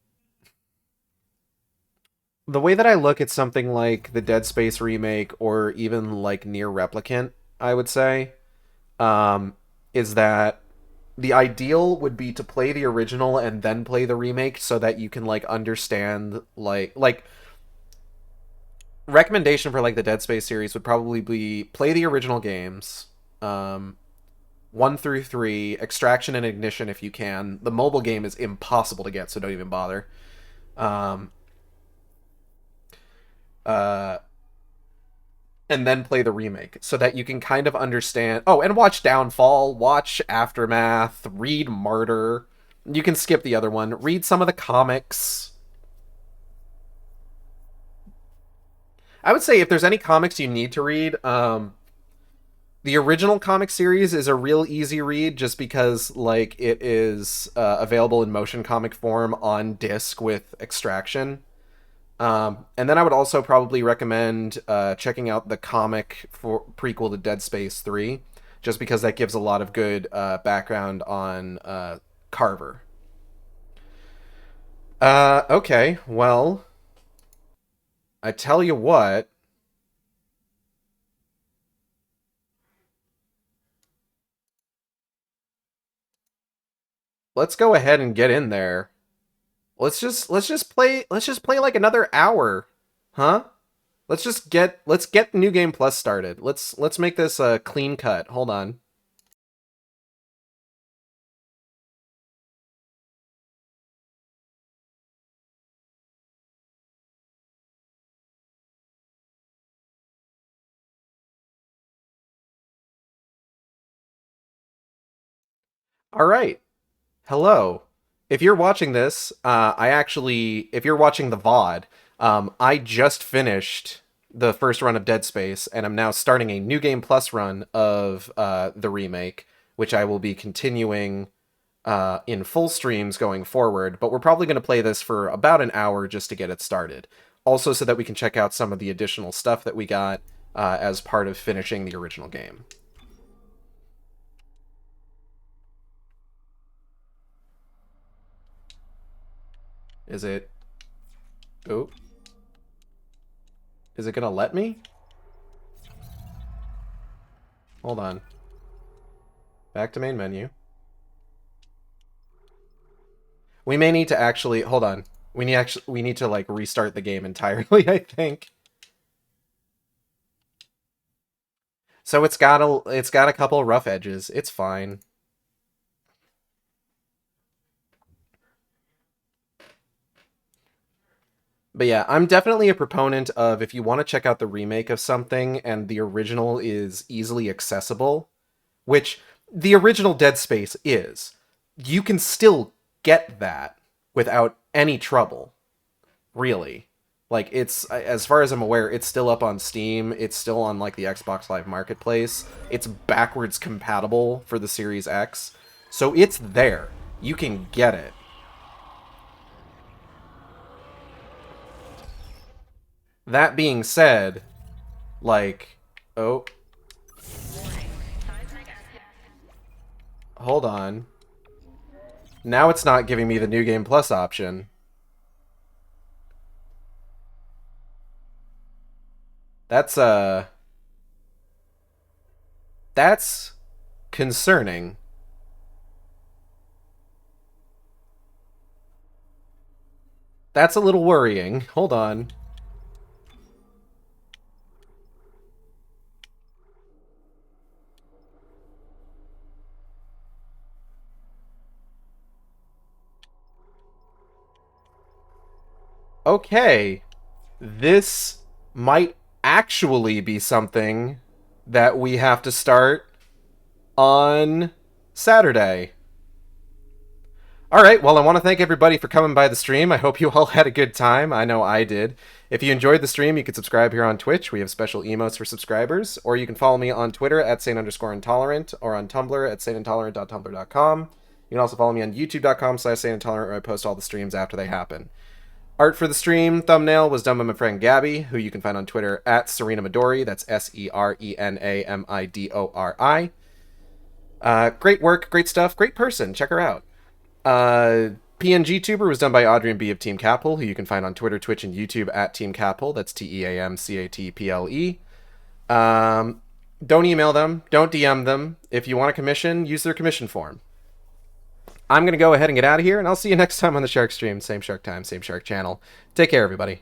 The way that I look at something like the Dead Space remake or even like Nier Replicant, I would say, is that the ideal would be to play the original and then play the remake so that you can like understand like recommendation for like the Dead Space series would probably be play the original games, 1 through 3, Extraction and Ignition if you can. The mobile game is impossible to get, so don't even bother. And then play the remake so that you can kind of understand. Oh, and watch Downfall, watch Aftermath, read Martyr. You can skip the other one. Read some of the comics. I would say if there's any comics you need to read, the original comic series is a real easy read just because like it is available in motion comic form on disc with Extraction. And then I would also probably recommend checking out the comic for prequel to Dead Space 3, just because that gives a lot of good background on Carver. Okay, well, I tell you what. Let's go ahead and get in there. Let's just play like another hour. Huh? Let's get New Game Plus started. Let's make this a clean cut. Hold on. All right. Hello. if you're watching this, if you're watching the VOD, I just finished the first run of Dead Space, and I'm now starting a New Game Plus run of the remake, which I will be continuing in full streams going forward, but we're probably going to play this for about an hour just to get it started. Also so that we can check out some of the additional stuff that we got as part of finishing the original game. Is it... Oh. Is it gonna let me? Hold on. Back to main menu. We may need to actually... Hold on. We need to, like, restart the game entirely, I think. So it's got a couple rough edges. It's fine. But yeah, I'm definitely a proponent of if you want to check out the remake of something and the original is easily accessible, which the original Dead Space is, you can still get that without any trouble, really. Like, it's, as far as I'm aware, it's still up on Steam, it's still on, like, the Xbox Live Marketplace, it's backwards compatible for the Series X, so it's there. You can get it. That being said, like, oh. Hold on. Now it's not giving me the New Game Plus option. That's concerning. That's a little worrying. Hold on. Okay, this might actually be something that we have to start on Saturday. Alright, well, I want to thank everybody for coming by the stream. I hope you all had a good time. I know I did. If you enjoyed the stream, you can subscribe here on Twitch. We have special emotes for subscribers. Or you can follow me on Twitter at Saint_intolerant or on Tumblr at saintintolerant.tumblr.com. You can also follow me on youtube.com/saintintolerant, where I post all the streams after they happen. Art for the stream thumbnail was done by my friend Gabby, who you can find on Twitter at Serena Midori. That's SERENAMIDORI. Great work, great stuff, great person. Check her out. PNG Tuber was done by Adrian B of Team Capel, who you can find on Twitter, Twitch, and YouTube at Team Capel. That's TEAMCATPLE. Don't email them. Don't DM them. If you want a commission, use their commission form. I'm going to go ahead and get out of here, and I'll see you next time on the Shark Stream. Same Shark time, same Shark channel. Take care, everybody.